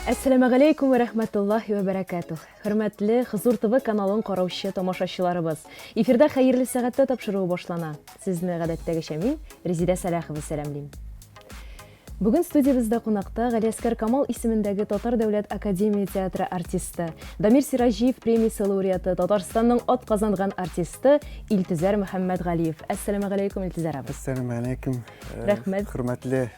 Assalamu alaikum wa rahmatullahi wa barakatuh. Hürmetli Hızur TV kanalın караучы тамашачыларыбыз. Эфирдә хәерле сәгатьтә тапшыруы башлана. Сезне гадәттәгечә мин Резидә Салахова сәламлыйм. Бүген студиябызда кунакта Галиаскар Камал исемендәге Татар дәүләт академия театры артисты, Дамир Сиражиев премиясе лауреаты, Татарстанның атказанган артисты Илтизар Мөхәммәтгалиев. Ассаламу алейкум, Илтизар абый. Ассаламу алейкум. Рәхмәт. Хөрмәтле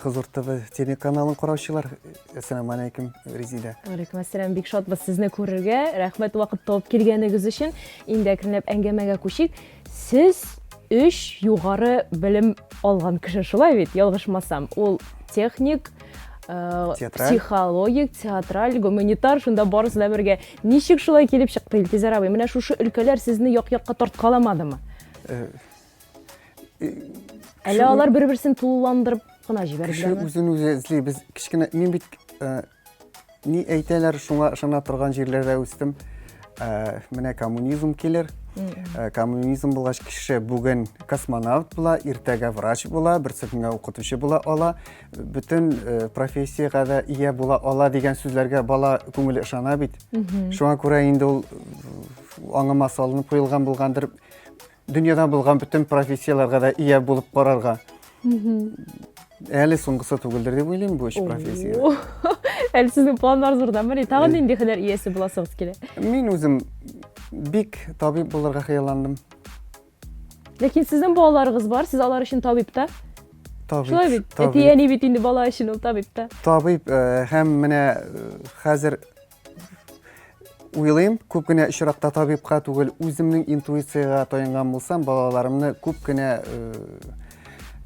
Хызур ТВ телеканалын караучылар. Ассаламу алейкум, Резидә. Алейкум ассалам, бик шатбыз сезне күрергә. Рәхмәт вакыт табып килгәнегез өчен. Инде әкренләп әңгәмәгә күчик. Сез 3 югары белем алган кеше, шулай бит, ялгышмасам. Ул техник, психологик, театраль, гуманитар, шунда барысы да бергә. Ничек шулай килеп чыкты, Илтизар абый? Менә шушы өлкәләр сезне як-якка тарткаламадымы? Әле алар бер-берсен тулыландырып кына җибәрделәрме? Үзен үзе эзли. Без кичкенә мин бит ни әйтәләр, шуңа ышана торган җирләрдә үстем. Менә коммунизм килер. Коммунизм булгач кеше бүген космонавт була, иртәгә врач була, берсе көнгә укытучы була ала, бөтен профессиягә дә ия була ала дигән сүзләргә бала күңеле ышана бит. Шуңа күрә инде ул аңыма салынып куелган булгандыр. Дөньяда булган бөтен профессияларга да ия булып карарга. Әле соңгысы түгелдер дип уйлыйм бу профессия. Әле сезнең планнар зурдамы? Тагын нинди хәлләр иясе буласыгыз килә? Мин үзем бик табиб булырга хыялландым. Ләкин сезнең балаларыгыз бар, сез алар өчен табибта? Шулай бит. Әти-әни бит инде бала өчен ул табибта. Табиб һәм менә хәзер уйлыйм, күп кенә очракта табибка түгел, үземнең интуициягә таянган булсам, балаларымны күп кенә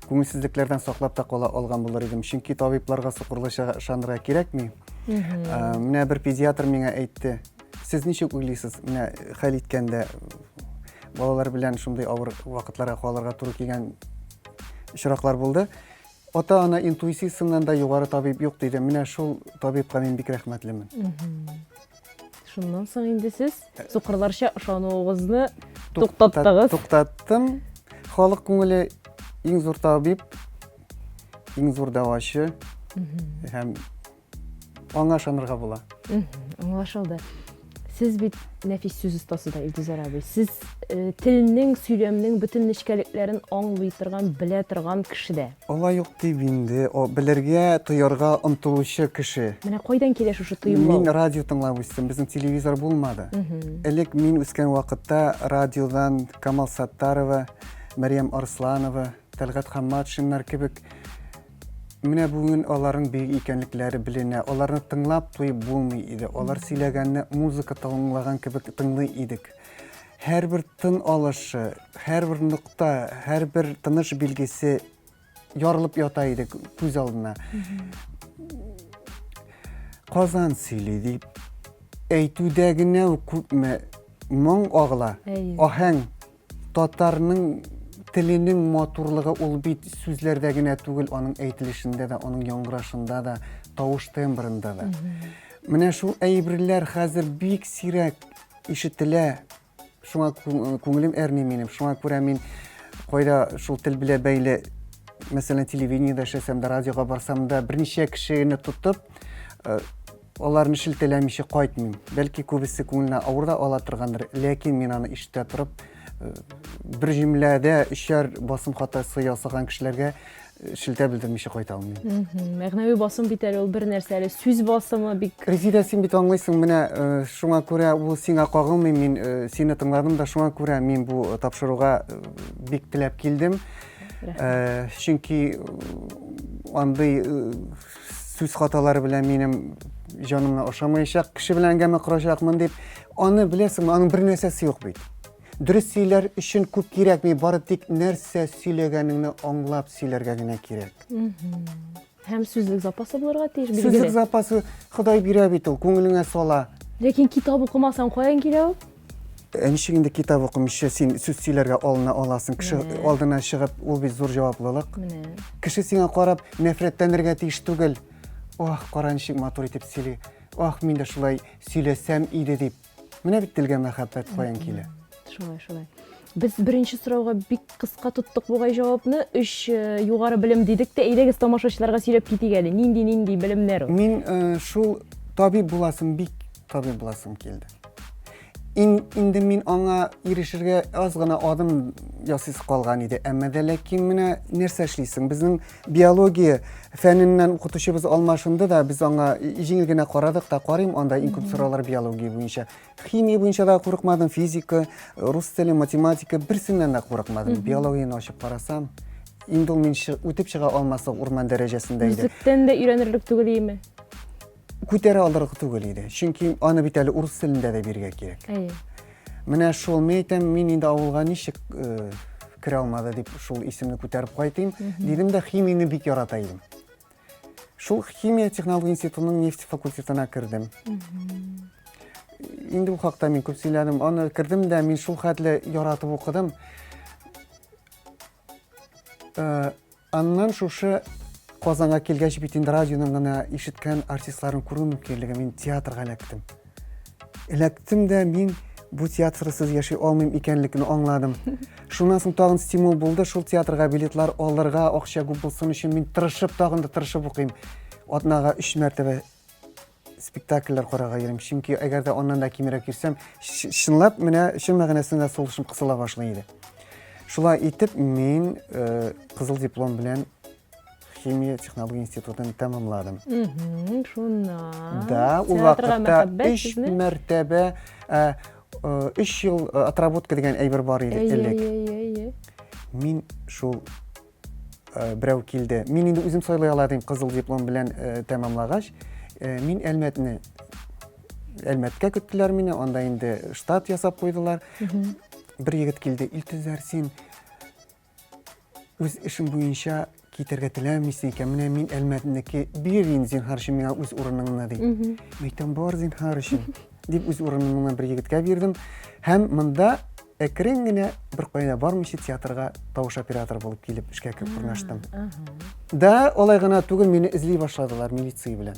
күңелсезлекләрдән саклап та кала алган булыр идем. Чөнки табибларга сукырлыша ышанырга кирәкми. Менә бер педиатр миңа әйтте. Сез ничек уйлыйсыз? Менә хәл иткәндә балалар белән шундый авыр вакытларга калырга туры килгән очраклар булды. Ата-ана интуициясеннән да югары табиб юк диде. Менә шул табибка мин бик рәхмәтлемен. Шуннан соң инде сез сукырларча ышануыгызны туктаттыгыз. Туктаттым. Халык күңеле иң зур табиб, иң зур дәвачы һәм аңа ышанырга була. Аңлашылды. Сез бит нәфис сүз остасы да, Илтизар абый. Сез телнең, сөйләмнең бөтен нечкәлекләрен аңлый торган, белә торган кеше дә. Алай юк дип инде, о белергә, тоярга омтылучы кеше. Менә кайдан килә шушы тоемлау? Мин радио тыңлап үстем, безнең телевизор булмады. Элек мин үскән вакытта радиодан Камал Саттарова, Мәрьям Арсланова, Тәлгат Хамматшиннар кебек менә бүген аларның бик икәнлекләре беленә. Аларны тыңлап туеп булмый иде. Алар сөйләгәнне музыка тыңлаган кебек тыңлый идек. Һәрбер тын алышы, һәрбер нукта, һәрбер тыныш билгесе ярылып ята иде күз алдына. Казан сөйли дип әйтүдә генә күпме моң агыла. Аһәң татарның теленең матурлыгы ул бит сүзләрдә генә түгел, аның әйтелешендә дә, аның яңгырашында да, тавыш тембрында да. Менә шул әйберләр хәзер бик сирәк ишетелә. Шуңа күңелем әрни минем. Шуңа күрә мин кайда шул тел белә бәйле, мәсәлән, телевидениедә эшләсәм дә, радиога барсам да, берничә кешене тотып, аларны шелтәләмичә кайтмыйм. Бәлки күбесе күңеленә авыр да ала торгандыр, ләкин мин аны ишетә торып, bir җөмләдә өчәр басым хатасы ясаган кешеләргә шелтә белдермичә кайта алмыйм. Мәгънәви басым бит әле ул бер нәрсә, әле сүз басымы бик. Резидә, син бит аңлыйсың, менә шуңа күрә ул сиңа кагылмый, мин сине тыңладым да, шуңа күрә мин бу тапшыруга бик теләп килдем. Чөнки андый сүз хаталары белән минем җанымны ошамаячак, кеше белән әңгәмә корачакмын дип, аны беләсеңме, аның бер нәрсәсе юк бит. Дөрес сөйләр өчен күп кирәкми, бары тик нәрсә сөйләгәнеңне аңлап сөйләргә генә кирәк. Һәм сүзлек запасы булырга тиеш, билгеле. Сүзлек запасы Ходай бирә бит ул, күңелеңә сала. Ләкин китап укымасаң каян килә ул? Ничек инде китап укымыйча син сүз сөйләргә аласың, кеше алдына чыгып, ул бит зур җаваплылык. Кеше сиңа карап нәфрәтләнергә тиеш түгел. Ох, кара ничек матур итеп сөйли. Ох, мин дә шулай сөйләсәм иде дип. Менә бит телгә мәхәббәт каян килә. Шулай. Без беренче сорауга бик кыска тоттык бугай җавапны. 3 югары белем дидек тә, әйдәгез тамашачыларга сөйләп китик әле. Нинди белемнәр ул? Мин шул табиб буласым, бик табиб буласым килде. Инде мин аңа ирешергә аз гына адым ясыйсы калган иде. Әмма дә ләкин менә нәрсә эшлисең? Безнең биология фәненнән укытучыбыз алмашынды да, без аңа җиңел генә карадык та, карыйм, анда иң күп сораулар биология буенча. Химия буенча да курыкмадым, физика, рус теле, математика берсеннән дә курыкмадым. Биологияны ачып карасам, инде ул мин үтеп чыга алмасы урман дәрәҗәсендә иде. Үзлектән дә өйрәнерлек түгелме? Күтәрә алырлык түгел иде. Чөнки аны бит әле урыс телендә дә бирергә кирәк. Менә шул мәйтәм, мин инде авылга ничек керә алмады дип шул исемне күтәреп кайтыйм. Дидем дә химияны бик ярата идем. Шул химия технология институтының нефть факультетына кердем. Инде бу хакта мин күп сөйләдем. Аны кердем дә мин шул хәтле яратып укыдым. Аннан шушы Казанга килгәч бит инде радионан гына ишеткән артистларны күрү мөмкинлеге, мин театрга эләктем. Эләктем дә мин бу театрсыз яши алмыйм икәнлеген аңладым. Шуннан соң тагын стимул булды, шул театрга билетлар алырга, акча күп булсын өчен мин тагын да тырышып укыйм. Атнага 3 мәртәбә спектакльләр карарга йөрим. Чөнки әгәр дә аннан да кимерәк йөрсәм, чынлап менә чын мәгънәсендә сулышым кысыла башлый иде. Шулай итеп мин кызыл диплом белән химия технология институтын тәмамладым. Шуннан. Да, ул вакытта 3 мәртәбә 3 ел отработка дигән әйбер бар иде элек. Мин шул берәү килде. Мин инде үзем сайлый аладым кызыл диплом белән тәмамлагач. Мин Әлмәткә көттеләр мине, анда инде штат ясап куйдылар. Бер егет килде, Илтезәр, син үз эшең буенча китәргә теләмисең икән, менә мин Әлмәтнеке бир инде зинһар өчен миңа үз урыныңны ди. Мәйтәм, бар зинһар өчен дип үз урынымны бер егеткә бирдем. Һәм монда әкрен генә бер кайда бармыйча театрга тавыш оператор булып килеп эшкә кереп урнаштым. Да, алай гына түгел, мине эзли башладылар милиция белән.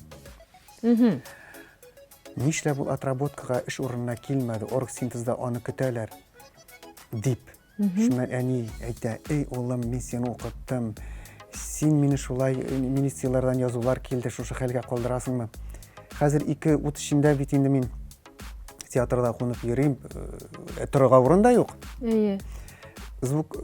Нишләп ул отработкага эш урынына килмәде, оргсинтезда аны көтәләр дип. Шуннан әни әйтә, эй улым, мин сине укыттым. Син мине шулай милициялардан язулар килде, шушы хәлгә калдырасыңмы? Хәзер 2 эчендә бит инде мин театрда кунып йөрим, торырга урын да юк. Звук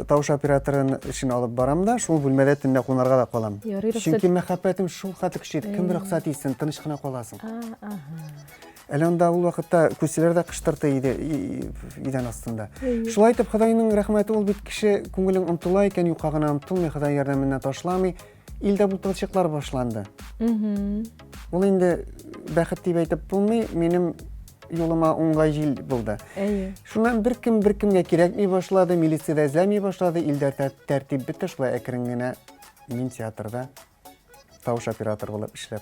тавыш операторын эшен алып барам да, шул бүлмәдә төнлә кунарга да калам. Чөнки мәхәббәтем шул хәтле көчле, кем рөхсәт итсен, тыныч кына каласың. Әле анда ул вакытта күселәр дә кыштырты иде идән астында. Шулай итеп, Ходайның рәхмәте, ул бит кеше күңелен омтыла икән, юкка гына омтылмый, Ходай ярдәменнән ташламый, илдә бултырчыклар башланды. Ул инде бәхет дип әйтеп булмый, минем юлыма уңгай җил булды. Шуннан беркемгә кирәкми башлады, милициядә эзләми башлады, илдә тәртип бетте, шулай әкрен генә мин театрда тавыш оператор булып эшләп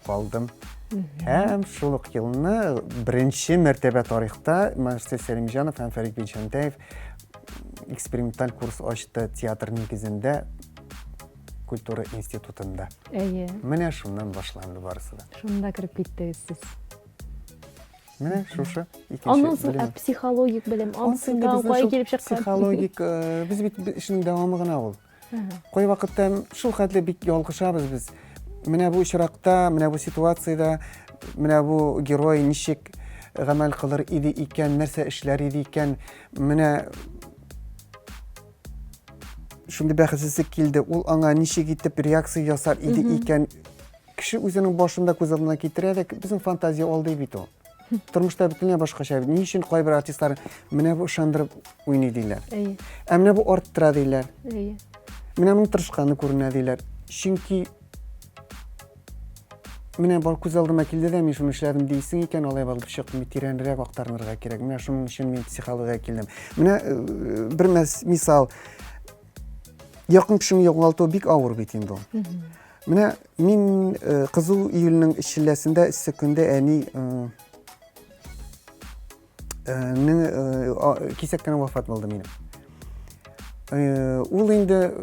калдым. Һәм шул ук елны беренче мәртәбә тарихта Мәҗлес Сәлимҗанов һәм Фәрит Билчәнтәев эксперименталь курс ачты театр нигезендә культура институтында. Менә шуннан башланды барысы да. Шунда кереп киттегез сез. Менә шушы Аннан соң психологик белем, ансын кай килеп чыккан. Психологик, без бит эшнең дәвамы гына ул. Кай вакытта шул хәтле бик ялгышабыз без. Менә бу очракта, менә бу ситуациядә, менә бу герой ничек гамәл кылыр иде икән, нәрсә эшләр иде икән, менә шундый бәхетсезлек килде, ул аңа ничек итеп реакция ясар иде икән, кеше үзенең башында күз алдына китерә дә, безнең фантазия алды бит ул. Тормышта бөтенләй башкача. Ни өчен кайбер артистлар менә бу ышандырып уйный диләр. Менә бу арттыра диләр. Менә моның тырышканы күренә диләр. Чөнки менә бар күз алдыма килде дә, мин шуны эшләдем дисең икән, алай булып чыкты, тирәнрәк актарырга кирәк. Менә шуның өчен мин психологиягә килдем. Менә бер мисал, якын кешене югалту бик авыр бит инде ул. Менә мин Кызыл июльнең шилләсендә иссек көндә әни кисәк кенә вафат булды минем. Ул инде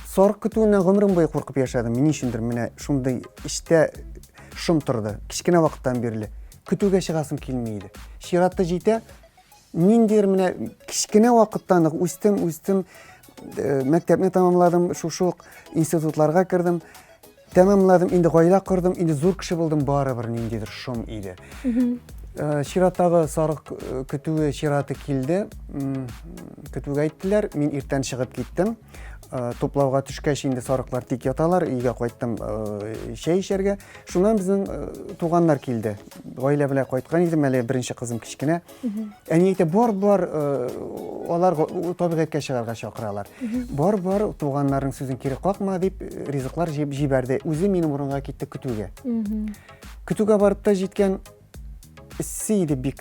сарык көтүеннән гомерем буе куркып яшәдем. Мин өчендер менә шундый эштә шом торды. Кичкенә вакыттан бирле көтүгә чыгасым килми иде. Чираты җитә, Ниндидер менә кичкенә вакыттан ук үстем, мәктәпне тәмамладым, шушы институтларга кирдем. Тәмамладым, инде гаилә курдым, инде зур кеше булдым, барыбер ниндидер шом иде. Чираттагы сарык көтүе чираты килде. Көтүгә әйттеләр, мин иртән чыгып киттем. Топлауга төшкәч инде сарыклар тик яталар, өйгә кайттым чәй эчәргә. Шуннан безнең туганнар килде. Гаилә белән кайткан идем, әле беренче кызым кичкенә. Әни әйтә, бар, алар табигатькә чыгарга чакыралар. Бар, туганнарның сүзен кире какма дип, ризыклар җибәрде. Үзе минем урынга китте көтүгә. Көтүгә барып та җиткән исси иде бик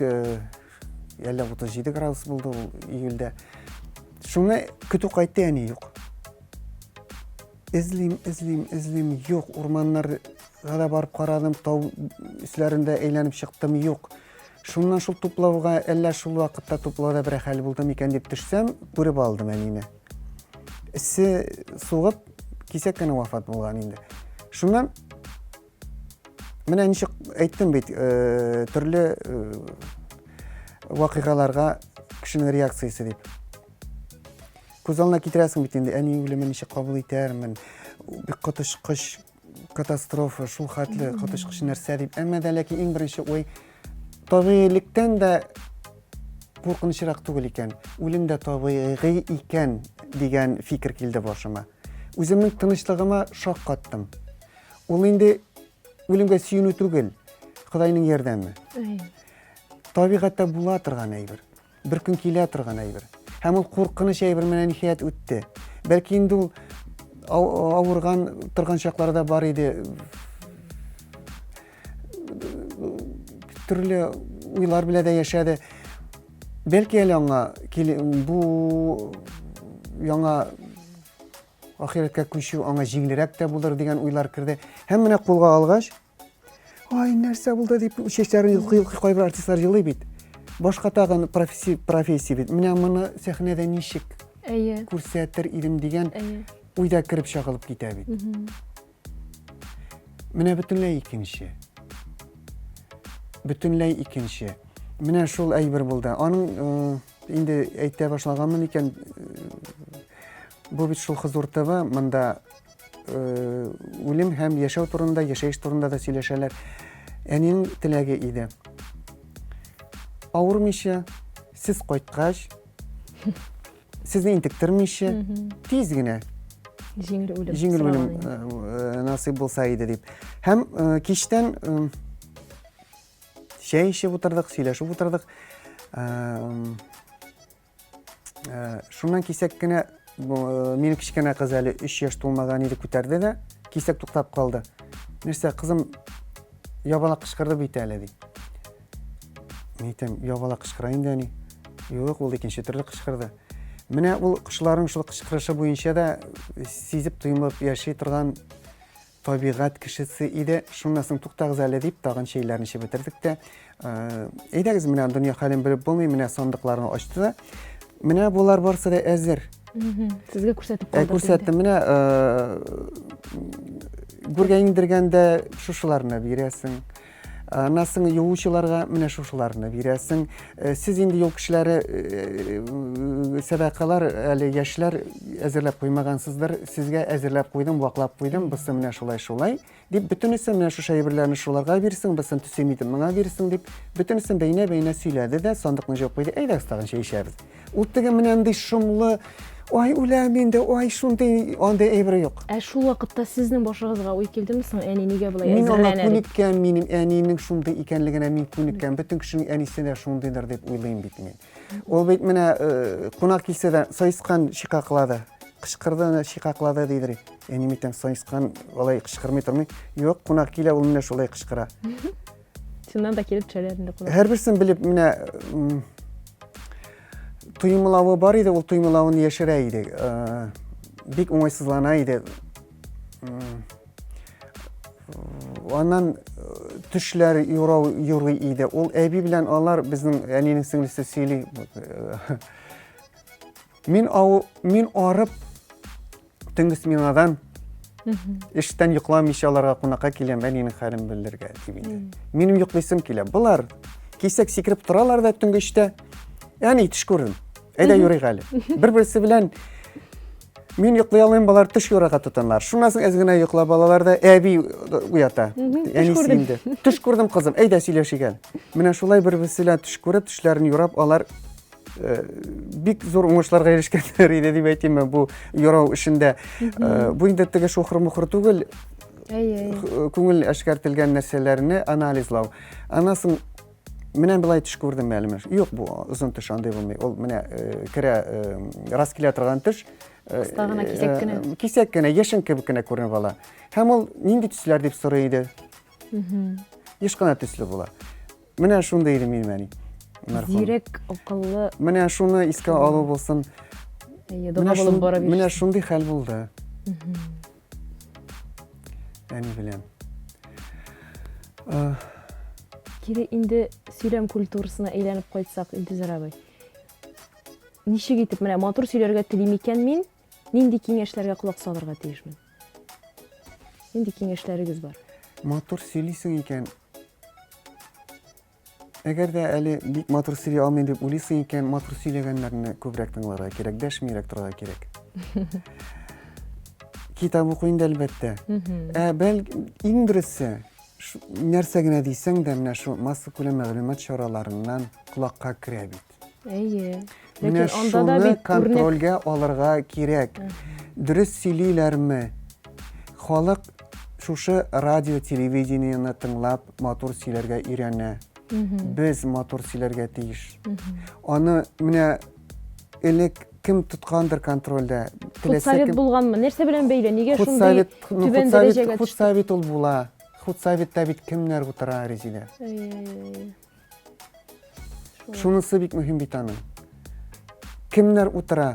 37 градус булды ул июльдә. Шуны көтү кайтты, әни юк. Эзлим, юк. Урманнарга да барып карадым, тау өсләрендә әйләнеп чыктым, юк. Шуннан шул туплауга, әллә шул вакытта туплауда бер хәл булды микән дип төшсәм, күреп алдым әнине. Исе сугып, кисәк кенә вафат булган инде. Шуннан менә ничек әйттем бит, төрле вакыйгаларга кешенең реакциясе дип. Күз алдына китерәсең бит инде, әни үлемен ничек кабул итәрмен, бик котышкыч катастрофа, шул хәтле котышкыч нәрсә дип. Әмма дә ләкин иң беренче ой табигатьлектән дә куркынычрак түгел икән, үлем дә табигый икән дигән фикер килде башыма. Үземнең тынычлыгыма шок каттым. Ул инде үлемгә сөенү түгел, Худайның ярдәме. Табигатьтә була торган әйбер, бер көн килә торган әйбер. Һәм ул куркыныч әйбер менән ниһаять үтте. Бәлки инде ул авырган торган чакларда бар иде. Төрле уйлар белән дә яшәде. Бәлки әле аңа бу яңа ахиреткә күчү аңа җиңелрәк тә булыр дигән уйлар кирде. Һәм менә кулга алгач, ай, нәрсә булды дип чәчләрен йолкый кайбер артистлар елый бит. Башка тагын профессия бит. Менә моны сәхнәдә ничек күрсәтер идем дигән уйда кирип чагылып китә бит. Менә бөтенләй икенче. Менә шул әйбер булды. Аның инде әйтә башлаганмын икән, бу бит шул Хозур ТВ, монда үлем һәм яшәү турында, яшәеш турында да сөйләшәләр. Әнинең теләге иде. Авырмыйча, сез кайткач, сезне интектермичә, тиз генә җиңел үлем насыйп булса иде дип. Һәм кичтән чәй эчеп утырдык, сөйләшеп утырдык. Шуннан кисәк кенә минем кичкенә кыз әле 3 яшь тулмаган иде, күтәрде дә, кисәк туктап калды. Нәрсә, кызым ябалак кычкырды бит әле ди. Мин әйтәм, ябалак кычкыра инде әни. Юк, ул икенче төрле кычкырды. Менә ул кышларның шул кычкырышы буенча да сизеп тоймып яши торган табигать кешесе иде. Шуннан соң туктагыз әле дип, тагын чәйләрне эчеп бетердек тә. Әйдәгез, менә дөнья хәлен белеп булмый, менә сандыкларны ачты да. Менә булар барсы да әзер. Сезгә күрсәтеп калды. Күрсәттем, менә гүргә иңдергәндә шушыларны бирәсең. Насың юучыларга менә шушыларны бирәсең. Сез инде юл кешеләре сәбәкалар, әле яшьләр әзерләп куймагансыздыр. Сезгә әзерләп куйдым, ваклап куйдым. Бусы менә шулай дип, бөтенесе менә шу әйберләрне шуларга бирсең, бусын төсем итеп моңа бирсең дип, бөтенесен бәйнә сөйләде дә, сандыкны җыеп куйды. Әйдәгез, тагын чәй эчәбез. Ул теге менә андый шомлы, ай, үләм инде, ай, шундый андай әйбер юк. Шул вакытта сезнең башыгызга уй килдеме соң, әни нигә булай Мин аңа әзерләнә? күнеккән, минем әнинең шундый икәнлегенә мин күнеккән. Бөтен кешенең әнисе дә шундыйдыр дип уйлыйм бит мин. Ул бит менә кунак килсә дә сайыскан шикаклады. Кычкырды, шикаклады дидер. Әни әйтәм, сайыскан алай кычкырмый тормый. Юк, кунак килә, ул менә шулай кычкыра. Шуннан да килеп төшәләр кунак. Һәрберсен белеп менә туймылавы бар иде, ул туймылавын яшерә иде. Бик уңайсызлана иде. Аннан төшләр юрый иде. Ул әби белән алар безнең әнинең сеңлесе сөйли. Мин арып төнге сменадан эштән йокламыйча аларга кунакка киләм, әнинең хәлен белергә дип инде. Минем йоклыйсым килә. Булар кисәк сикереп торалар да төнге эштә. Yani tush ko'rdim. Ayda yuraylik hali. Bir-birisi bilan men yo'qlay olmayman, bolalar tush yo'raqa tutanlar. Shundan so'ng ozgina yo'qlab bolalar da abi uyata. Yani sindi. Tush ko'rdim qizim. Ayda сөйләшик hali. Менә шулай bir-birisi bilan tush ko'rib, tushlarini yo'rab алар бик зур уңышларга erishganlar edi дип әйтим мен бу ярау эшендә. Бу инде теге шухыр-мухыр түгел. Күңел эшкәртелгән нәрсәләрне анализлау. Анасын менә болай төш күрдем әле. Юк, бу озын төш андай булмый. Ул менә керә рас килә торган төш. Кыстагына кисәк кенә. Кисәк кенә, яшен кебек кенә күренеп ала. Һәм ул нинди төсләр дип сорый иде. Еш кына төсле була. Менә шундый иде минем. Зирек, акыллы. Менә шуны искә алу булсын. Менә шундый хәл булды. Yani bilem. Кире инде сөйләм культурасына әйләнеп кайтсак, Илтизар абый. Ничек итеп менә матур сөйләргә телим икән мин, нинди киңәшләргә кулак салырга тиешмен? Нинди киңәшләрегез бар? Матур сөйлисең икән. Әгәр дә әле бик матур сөйли алмыйм дип уйлыйсың икән, матур сөйләгәннәрне күбрәк тыңларга кирәк, дәшмирәк торырга кирәк. Kitap okuyun elbette. İn birisi нәрсә генә дисәң дә менә шу массакүләм мәгълүмат чараларыннан колакка керә бит. Менә анда да бит контрольгә алырга кирәк. Дөрес сөйлиләрме? Халык шушы радио, телевидениене тыңлап матур сөйләргә өйрәнә. Без матур сөйләргә тиеш. Аны менә элек ким туткандыр контрольдә. Худсовет булганмы? Нәрсә белән бәйле? Нигә шундый түбән дәрәҗәгә төште? Худсовет ул була. Худсоветта бит кемнәр утыра, Резида? Шунысы бик мөһим бит аның. Кемнәр утыра?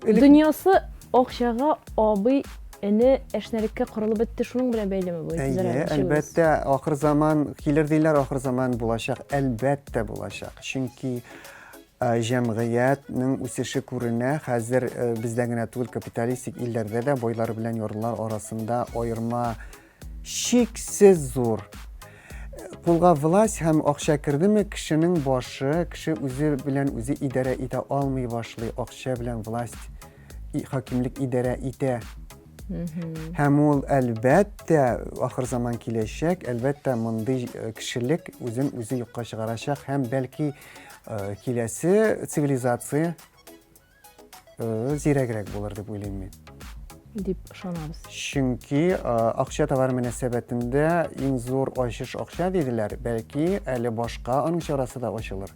Дөньясы акчага, абый, эне эшнәрлеккә корылып бетте, шуның белән бәйлеме бу? Әлбәттә, ахыр заман килер диләр, ахыр заман булачак, әлбәттә булачак. Чөнки җәмгыятьнең үсеше күренә. Хәзер бездә генә түгел, капиталистик илләрдә дә бойлар белән ярлылар арасында аерма чиксез зур. Кулга власть һәм акча кирдеме, кешенең башы, кеше үзе белән үзе идарә итә алмый башлый. Акча белән власть, хакимлек идарә итә. Һәм ул әлбәттә ахыр заман киләчәк, әлбәттә мондый кешелек үзен үзе юкка чыгарачак һәм бәлки киләсе цивилизация зирәгрәк булыр дип уйлыйм мин. Дип ышанабыз. Чөнки акча товар мөнәсәбәтендә иң зур ачыш акча диделәр. Бәлки әле башка аның чарасы да ачылыр.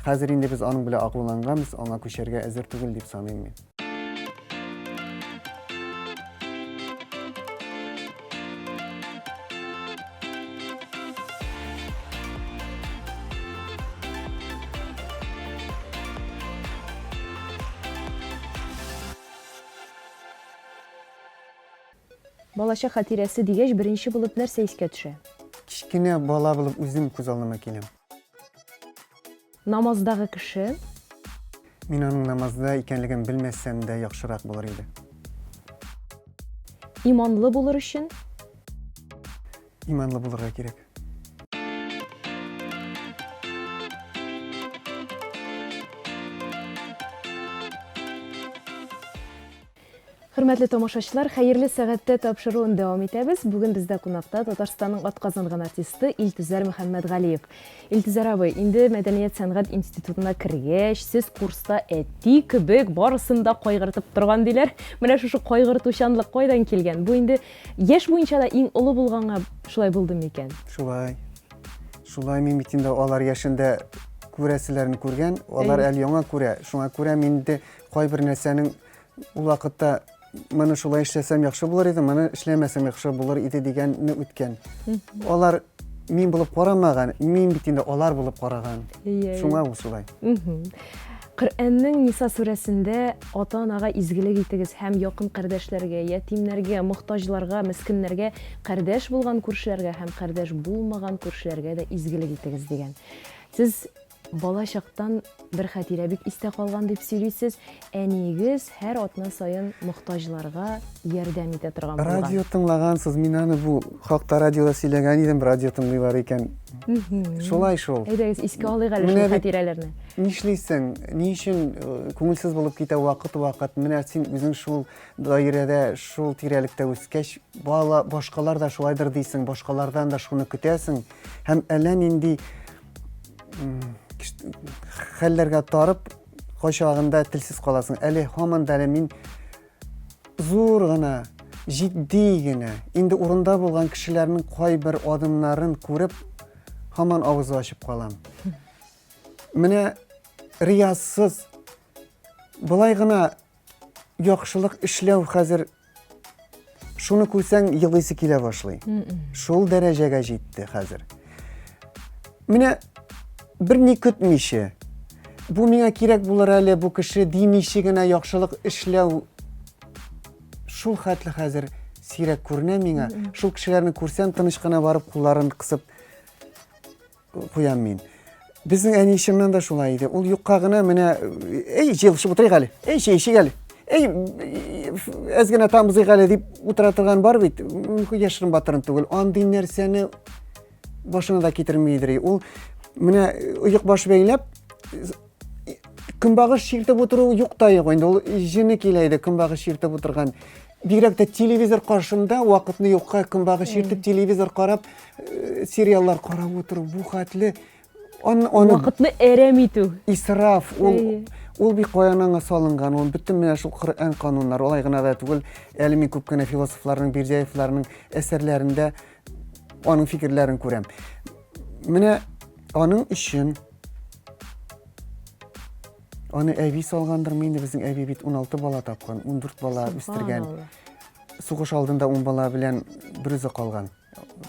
Хәзер инде без аның белән агуланганбыз, аңа күчәргә әзер түгел дип саныйм мин. Балачак хатирәсе дигәч, беренче булып нәрсә искә төшә? Кичкенә бала булып үзем күз алдыма киләм. Намаздагы кеше? Мин аның намазда икәнлеген белмәсәм дә яхшырак булыр иде. Иманлы булыр өчен? Иманлы булырга кирәк. Хөрмәтле тамашачылар, хәерле сәгатьтә тапшыруын дәвам итәбез. Бүген бездә кунакта Татарстанның атказанган артисты Илтизар Мөхәммәтгалиев. Илтизар абый, инде Мәдәният сәнгать институтына кергәч, сез курста әти кебек барысында кайгыртып торган диләр. Менә шушы кайгыртучанлык кайдан килгән? Бу инде яшь буенча да иң улы булганга шулай булдымы икән? Шулай. Шулай мин бит инде алар яшендә күрәселәрне күргән, алар әле яңа күрә. Шуңа күрә мин дә кайбер нәрсәнең ул вакытта Маны шулай эшләсәм яхшы булыр иде, маны эшләмәсәм яхшы булыр иде дигәнне үткән. Алар мин булып карамаган, мин бит инде алар булып караган. Шуңа ул шулай. Коръәннең Ниса сүрәсендә ата-анага изгелек итегез һәм якын кардәшләргә, ятимнәргә, мохтаҗларга, мискиннәргә, кардәш булган күршеләргә һәм кардәш булмаган күршеләргә дә изгелек итегез дигән. Сез бала чактан бер хатирә бик истә калган дип сөйлисез. Әнигез һәр атна сайын мохтаҗларга ярдәм итә торган булган. Радио тыңлагансыз, мин аны бу хакта радиода сөйләгән идем, радио тыңлыйлар икән. Шулай шул. Әйдәгез, искә алыйк әле Менә шул бит- хатирәләрне. Нишлисең, ни өчен күңелсез булып китә вакыт, менә син үзең шул даирәдә, шул тирәлектә үскәч, башкалар да шулайдыр дисең, башкалардан да шуны көтәсең, һәм әллә нинди хәлләргә тарып, кайчагында телсез каласың. Әле һаман да мин зур гына, җитди генә, инде урында булган кешеләрнең кайбер адымнарын күреп, һаман авыз ачып калам. Менә риясыз былай гына яхшылык эшләү хәзер шуны күрсәң елыйсы килә башлый. Шул дәрәҗәгә җитте хәзер. Менә берни көтмичә, бу миңа кирәк булыр әле, бу кеше димичә генә яхшылык эшләү шул хәтле хәзер сирәк күренә миңа. Шул кешеләрне күрсәм, тыныч кына барып кулларын кысып куям мин. Безнең әни чыннан да шулай иде. Ул юкка гына менә, "Эй, җылышып утырыйк әле. Эй, чәйшик әле. Эй, әз генә тамызыйк әле" дип утыра торган бар бит. Яшерен батырын түгел. Андый нәрсәне башына да китермидер. Ул менә оек баш бәйләп, көнбагыш чиртеп утыру юк та юк инде. Ул җене килә иде көнбагыш чиртеп утырган. Бигрәк тә телевизор каршында вакытны юкка көнбагыш чиртеп телевизор карап, сериаллар карап утыру бу хәтле Вакытны әрәм итү. исраф. Ул бик каянаңа салынган. Ул бөтен менә шул Коръән кануннары, алай гына да түгел. Әле мин күп кенә философларның, Бирҗәевләрнең әсәрләрендә аның фикерләрен күрәм. Менә аның өчен аны әби салгандыр инде. Безнең әби бит 16 бала тапкан, 14 бала үстергән. Сугыш алдында 10 бала белән бер үзе калган.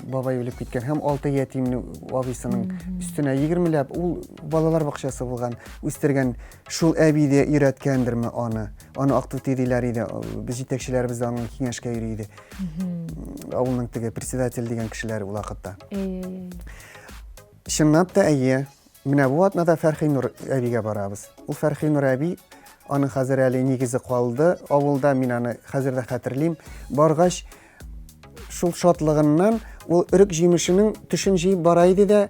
Бабай үлеп киткән һәм 6 ятимне абысының өстенә 20ләп ул балалар бакчасы булган, үстергән. Шул әби дә өйрәткәндерме аны. Аны Актүти диләр иде. Без җитәкчеләребез дә аның киңәшкә йөри иде. Авылның теге председатель дигән кешеләр ул вакытта. Чынлап та әйе. Менә бу атнада Фәрхинур әбигә барабыз. Ул Фәрхинур әби, аның хәзер әле нигезе калды. Авылда мин аны хәзер дә хәтерлим. Баргач, шул шатлыгыннан ул өрек җимешенең төшен җыеп бара иде дә,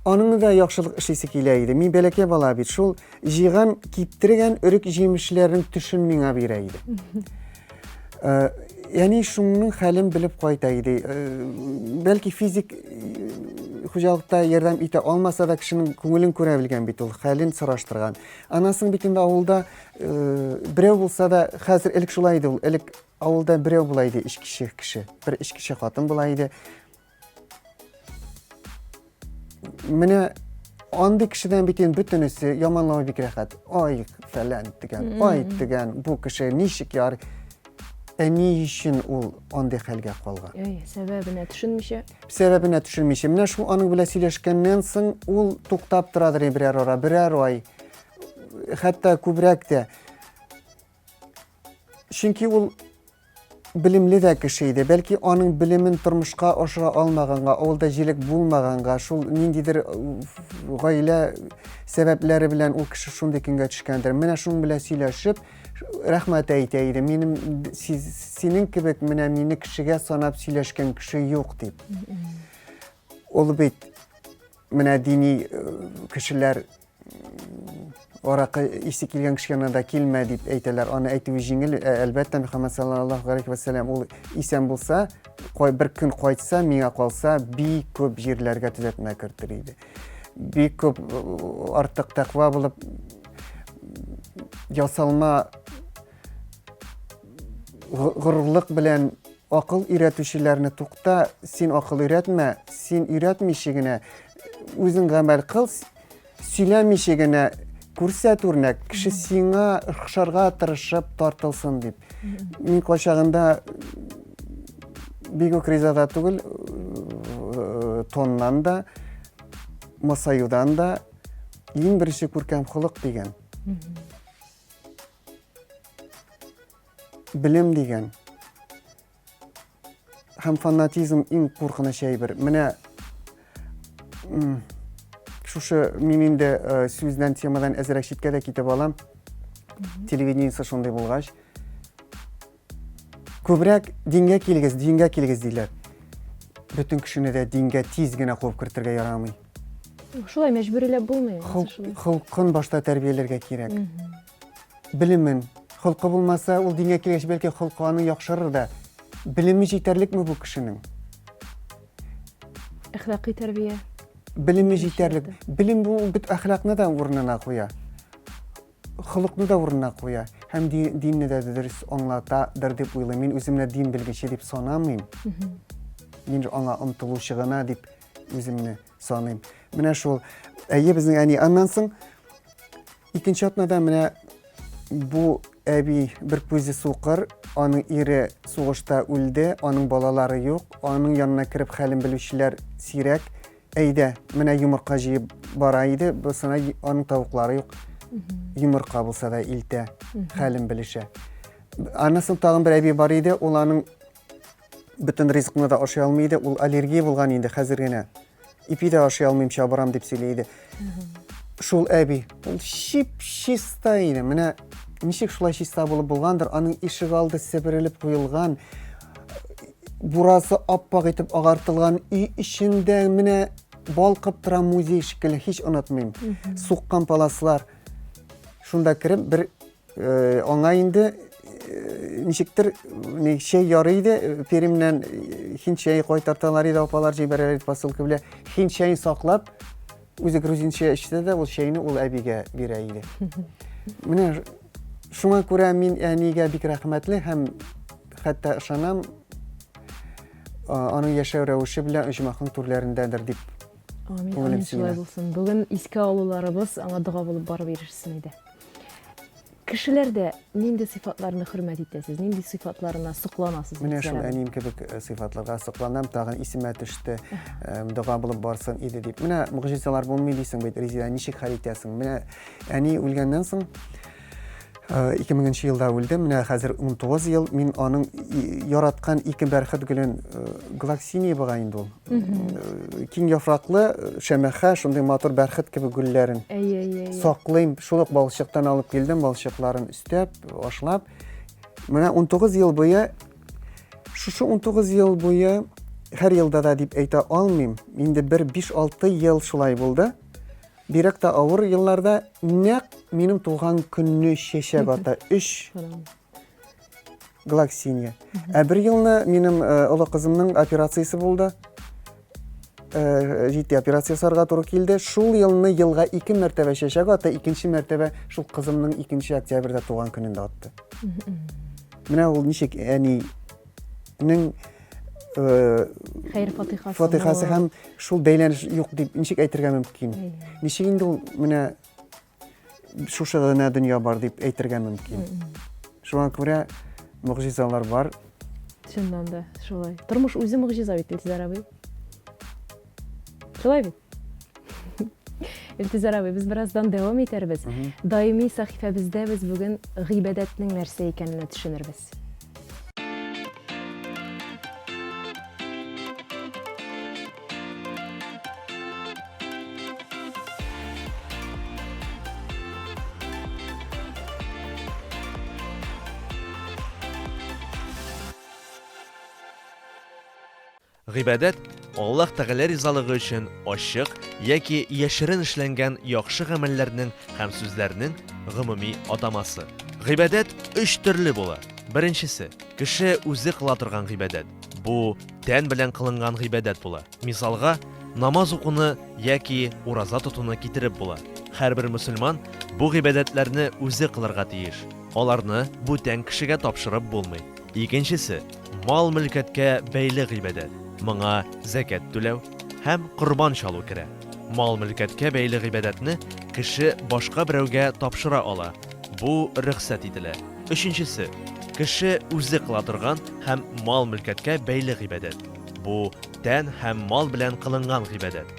аның да яхшылык эшлисе килә иде. Мин бәләкәй бала бит, шул җыйган, киптергән өрек җимешләрнең төшен миңа бирә иде. Яни шуның хәлен белеп кайта иде. Бәлки физик хуҗалыкта ярдәм итә алмаса да кешенең күңелен күрә белгән бит ул, хәлен сораштырган. Анасын бит инде авылда берәү булса да, хәзер элек шулай иде ул. Элек авылда берәү була иде, иш кеше. Бер иш кеше хатын була иде. Менә андый кешедән бит инде бөтенесе яманлау бик рәхәт. Ай, фәлән дигән, ай дигән, бу кеше ничек яр? Ни өчен ул андый хәлгә калган? Сәбәбенә төшенмичә. Сәбәбенә төшенмичә. Менә шул аның белән сөйләшкәннән соң ул туктап торадыр берәр ай. Хәтта күбрәк тә. Чөнки ул билимле дә кеше иде. Бәлки аның билемен тормышка ашыра алмаганга, авылда җилек булмаганга, шул ниндидер гаилә сәбәпләре белән ул кеше шундый көнгә төшкәндер. Менә шуның белән сөйләшеп, рәхмәт әйтә иде. Минем синең кебек менә мине кешегә санап сөйләшкән кеше юк дип. Ул бит менә дини кешеләр аракы исе килгән кешегә да килмә дип әйтәләр. Аны әйтүе җиңел. Әлбәттә Мөхәммәд саллаллаһу алейхи ва саллям ул исән булса, бер көн кайтса, миңа калса, бик күп җирләргә төзәтмә кертер иде. Бик күп артык тәкъва булып ясалма горурлык белән акыл өйрәтүчеләрне тукта, син акыл өйрәтмә, син өйрәтмичә генә үзең гамәл кыл, сөйләмичә генә күрсәт үрнәк, кеше сиңа охшарга тырышып тартылсын дип. Мин кайчагында бик үк ризада түгел, тоннан да, масаюдан да иң беренче күркәм холык дигән. Билем дигән. Һәм фанатизм иң куркыныч әйбер. Менә шушы мин инде сүздән темадан әзрәк читкә дә китеп алам. Телевидениесе шундый булгач. Күбрәк дингә килегез диләр. Бөтен кешене дә дингә тиз генә куып кертергә ярамый. Шулай мәҗбүриләп булмый. Холкын башта тәрбияләргә кирәк. Белемен, холкы булмаса, ул дингә килгәч бәлки холкы аны яхшырыр да. Белеме җитәрлекме бу кешенең? Әхлакый тәрбия. Белеме җитәрлек. Белем бу бит әхлакны да урынына куя. Холыкны да урынына куя. Һәм динне дә дөрес аңлатадыр дип уйлыйм. Мин үземне дин белгече дип санамыйм. Мин аңа омтылучы гына дип үземне саныйм. Менә шул. Әйе, безнең әни. Аннан соң икенче атнада менә бу әби бер күзе сукыр, аның ире сугышта үлде, аның балалары юк, аның янына кирип хәлен белүчеләр сирәк. Әйдә, менә йомырка җыеп бара иде, бусына аның тавыклары юк. Йомырка булса да илтә, хәлен белешә. Аннан соң тагын бер әби бар иде, ул аның бөтен ризыкны да ашый алмый иде, ул аллергия булган инде хәзер генә. Ипи дә ашый алмыйм, чабырам дип сөйли иде. Шул әби, ул чиста иде. Менә ничек шулай чиста булып булгандыр, аның ишек алды себерелеп куелган, бурасы аппак итеп агартылган, үй ичендә менә балкып тора музей шикелле, һич онытмыйм. Суккан паласлар. Шунда кирип бер аңа инде ничектер шәй ярый иде, перимнән хинт чәй кайтарталар иде, апалар җибәрәләр иде посылка белән. Хинт чәен саклап, үзе грузинча эчтә дә ул чәйне ул әбигә бирә иде. Менә шуңа күрә мин әнигә бик рәхмәтле һәм хәтта ышанам, аның яшәү рәвеше белән оҗмахның түрләрендәдер дип. Амин, шулай булсын. Бүген искә алуларыбыз аңа дуга булып барып ирешсен иде. Кешеләрдә нинди сыйфатларны хөрмәт итәсез? Нинди сыйфатларына сокланасыз? Менә шул әнием кебек сыйфатларга сокланам, тагын исемә төште, дуга булып барсын иде дип. Менә мугъҗизалар булмый дисең бит, Резида, ничек хәл итәсең? Менә әни үлгәннән соң 2000 елда үлде, менә хәзер 19 ел мин аның яраткан ике бәрхет гөлен глаксиния буга инде ул. Киң яфраклы, шәмәхә, шундый матур бәрхет кебек гөлләрен. Саклыйм, шул ук балчыктан алып килдем, балчыкларын өстәп, ашлап. Менә 19 ел буе, шушы 19 ел буе һәр елда да дип әйтә алмыйм. Инде бер 5-6 ел шулай булды. Бирәк тә авыр елларда нәкъ минем туган көнне чәчәк ата 3 глаксиния. Бер елны минем олы кызымның операциясе булды. Җитди операция сарга туры килде. Шул елны елга 2 мәртәбә чәчәк ата, икенче мәртәбә шул кызымның 2 октябрьдә туган көнендә атты. Менә ул ничек әнинең Хәйр фатихасы һәм шул бәйләнеш юк дип ничек әйтергә мөмкин. Ничек инде ул менә шушы гына дөнья бар дип әйтергә мөмкин. Шуңа күрә мугъҗизалар бар. Чыннан да шулай. Тормыш үзе мугъҗиза бит, Илтизар абый. Шулай бит. Илтизар абый, без бераздан дәвам итәрбез. Даими сәхифәбездә без бүген гыйбадәтнең нәрсә икәнен төшенербез. Гыйбадәт Аллаһ Тәгалә ризалыгы өчен ачык яки яшерен эшләнгән яхшы гамәлләрнең һәм сүзләрнең гомуми атамасы. Гыйбадәт 3 төрле була. Беренчесе, кеше үзе кыла торган гыйбадәт. Бу тән белән кылынган гыйбадәт була. Мисалга, намаз укуны яки ураза тотуны китереп була. Һәрбер мөселман бу гыйбадәтләрне үзе кылырга тиеш. Аларны бу тән кешегә тапшырып булмый. Икенчесе, мал-мөлкәткә бәйле гыйбадәт. Моңа закат түләү һәм корбан чалу керә. Мал-мөлкәткә бәйле гыйбадәтне кеше башка берәүгә тапшыра ала. Бу рөхсәт ителә. Өченчесе, кеше үзе кыла торган һәм мал-мөлкәткә бәйле гыйбадәт. Бу тән һәм мал белән кылынган гыйбадәт.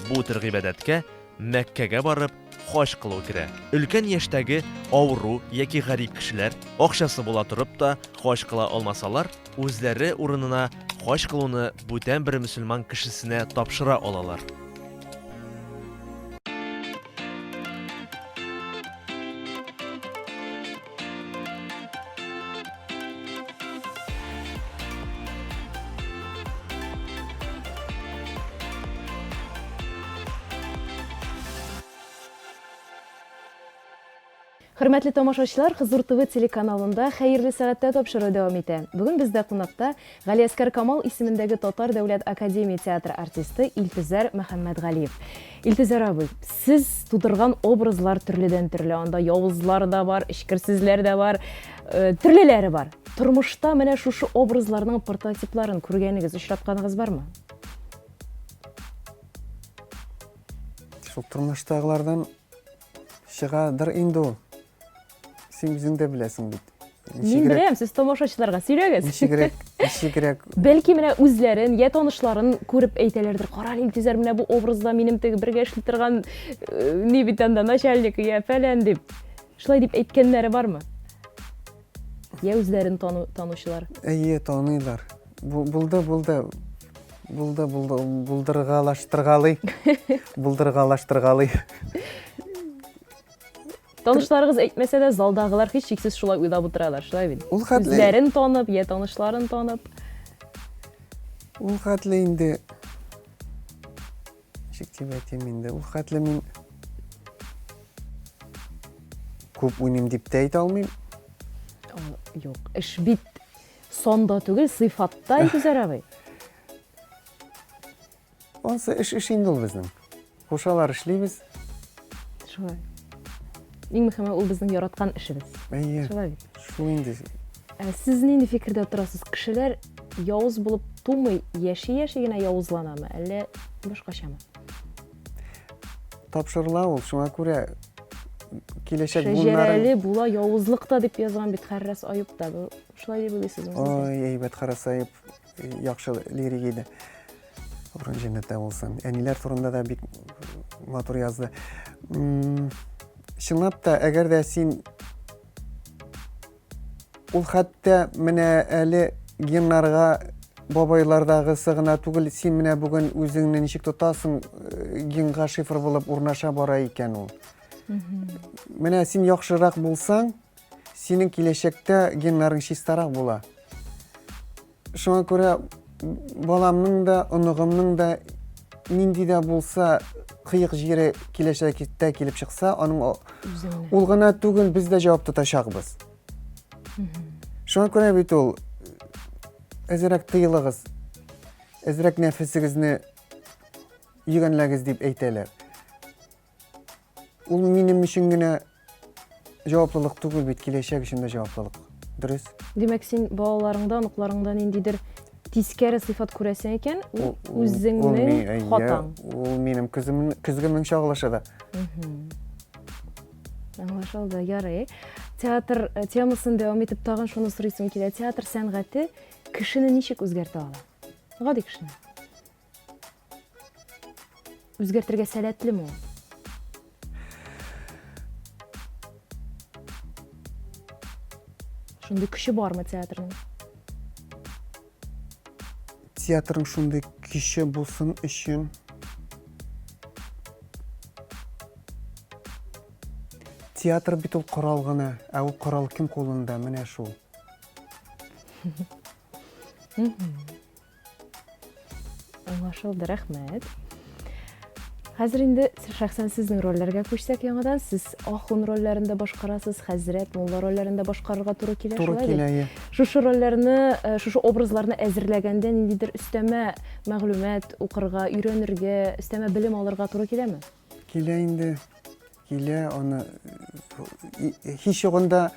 Бу төр гыйбадәткә Мәккәгә барып хаҗ кылу керә. Өлкән яшьтәге авыру яки гарип кешеләр акчасы була турып та хаҗ кыла алмасалар, үзләре урынына хаҗ кылуны бүтән бер мөселман кешесенә тапшыра алалар. Хөрмәтле тамашачылар, Хызур ТВ телеканалында хәерле сәгатьтә тапшыру дәвам итә. Бүген бездә кунакта Галиәскәр Камал исемендәге Татар дәүләт академия театры артисты Илтизар Мөхәммәтгалиев. Илтизар абый, сез тудырган образлар төрледән төрле. Анда явызлар да бар, эчкерсезләр дә бар, төрлеләре бар. Тормышта менә шушы образларның прототипларын күргәнегез, очратканыгыз бармы? Шул тормыштагылардан чыгадыр инде ул. Син үзең дә беләсең бит. Мин беләм, сез тамашачыларга сөйләгез. Ничегрәк. Бәлки менә үзләрен, я танышларын күреп әйтәләрдер. Кара, Илтизар, менә бу образда минем теге бергә эшли торган ни бит анда начальник я фәлән дип. Шулай дип әйткәннәре бармы? Я үзләрен танучылар. Әйе, таныйлар. Булдыргалаштыргалый. Танышларыгыз әйтмәсә дә, залдагылар һич шиксез шулай уйлап утыралар, шулай бит. Ул хәтле. Үзләрен танып, я танышларын танып. Ул хәтле инде. Шиктеп әйтәм инде. Ул хәтле мин күп уйныйм дип тә әйтә алмыйм. Юк, эш бит сонда түгел, сыйфатта, Илтизар абый. Онсы эш инде ул безнең. Кушалар эшлибез. Шулай. Иң мөһиме ул безнең яраткан эшебез. Әйе. Шулай бит. Шул инде. Сез нинди фикердә торасыз? Кешеләр явыз булып тумый, яши генә явызланамы, әллә башкачамы? Тапшырыла ул, шуңа күрә киләчәк буыннарын. Шәҗәрәле була явызлыкта дип язган бит Хәррәс Аюпта. Шулай дип уйлыйсызмы? Ой, әйбәт Хәррәс Аюп яхшы лирик иде. Урын җәннәттә булсын. Әниләр турында да бик матур язды. Чынлап та, әгәр дә син ул хәтта менә әле геннарга бабайлардагысы гына түгел, син менә бүген үзеңне ничек тотасың, генга шифр булып урнаша бара икән ул. Менә син яхшырак булсаң, синең киләчәктә геннарың чистарак була. Шуңа күрә баламның да, оныгымның да нинди дә булса кыек җире киләчәктә килеп чыкса, аның ул гына түгел, без дә җавап тотачакбыз. Шуңа күрә бит ул әзрәк тыелыгыз, әзрәк нәфесегезне йөгәнләгез дип әйтәләр. Ул минем өчен генә җаваплылык түгел бит, киләчәк өчен дә җаваплылык. Дөрес. Димәк, син балаларыңда, оныкларыңда ниндидер тискәре сыйфат күрәсең икән, үзеңнең хатаң. Ул минем көзгемнең чагылышы да. Аңлашылды, ярый. Театр темасын дәвам итеп тагын шуны сорыйсым килә. Театр сәнгате кешене ничек үзгәртә ала? Гади кешене. Үзгәртергә сәләтлеме ул? Шундый көче бармы театрның? Театрның шундый көче булсын өчен театр бит ул корал гына, ә ул корал кем кулында? Менә шул. Аңлашылды, рәхмәт. Хәзер инде шәхсән сезнең рольләргә күчсәк яңадан, сез ахун рольләрендә башкарасыз, хәзрәт, мулла рольләрендә башкарырга туры килә, Туры килә. Шушы рольләрне, шушы образларны әзерләгәндә ниндидер өстәмә мәгълүмат укырга, өйрәнергә, өстәмә белем алырга туры киләме? Килә инде. Килә, аны һич югында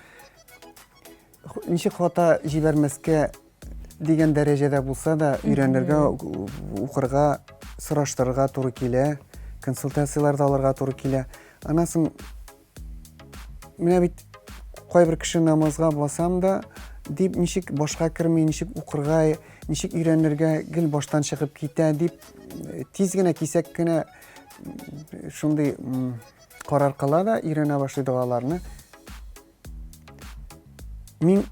ничек хата җибәрмәскә дигән дәрәҗәдә булса да, өйрәнергә, укырга, сораштырырга туры килә, консультациялар да алырга туры килә. Анасын менә бит кайбер кеше намазга басам да, дип ничек башка керми, ничек укырга, ничек өйрәнергә гел баштан чыгып китә дип тиз генә кисәк кенә шундый карар кыла да өйрәнә башлый дуаларны. Мин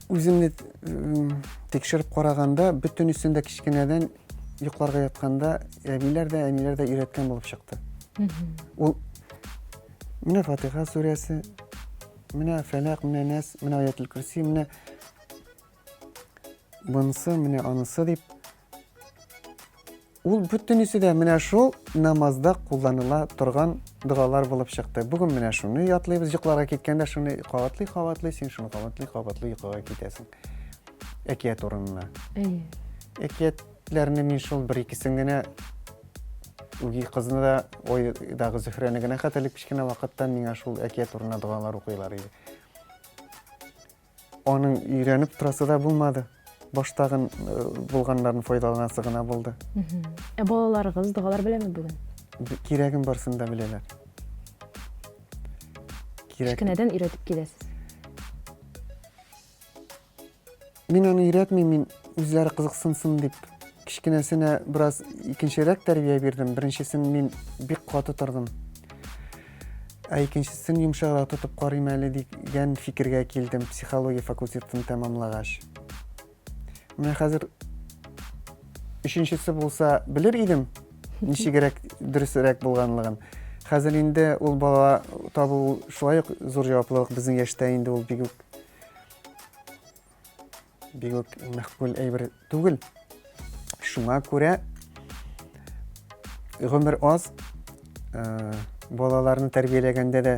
үземне тикшереп караганда, бөтен өстендә кичкенәдән йокларга ятканда, әбиләр дә, әниләр дә өйрәткән булып чыкты. Ул менә Фатиха сүрәсе, менә Фәләк, менә Нас, менә Аятул Курси, менә бунысы, менә анысы дип Ул бөтенесе дә менә шул намазда кулланыла торган дуалар булып чыкты. Бүген менә шуны ятлыйбыз, йокларга киткәндә шуны кабатлый, син шуны кабатлый йокыга китәсең. Әкият урынына. Әкиятләрне мин шул бер-икесен генә үги кызны да, ойдагы Зөһрәне генә хәтерлек кичкенә вакыттан миңа шул әкият урынына дуалар укыйлар иде. Аның өйрәнеп торасы да булмады. Баштагын булганнарын файдаланасы гына булды. Балаларыгыз дуалар беләме бүген? Кирәген барсын да беләләр. Кичкенәдән өйрәтеп киләсез. Мин аны өйрәтмим, мин үзләре кызыксынсын дип. Кичкенәсенә бераз икенчерәк тәрбия бирдем. Беренчесен мин бик каты тордым. Икенчесен йомшаграк тотып карыйм әле дигән фикергә килдем психология факультетын тәмамлагач. Менә хәзер өченчесе булса белер идем, ничегрәк дөресрәк булганлыгын. Хәзер инде ул бала табу шулай ук зур җаваплылык безнең яшьтә инде ул бик үк мәхкүл әйбер түгел. Шуңа күрә гомер аз, балаларны тәрбияләгәндә дә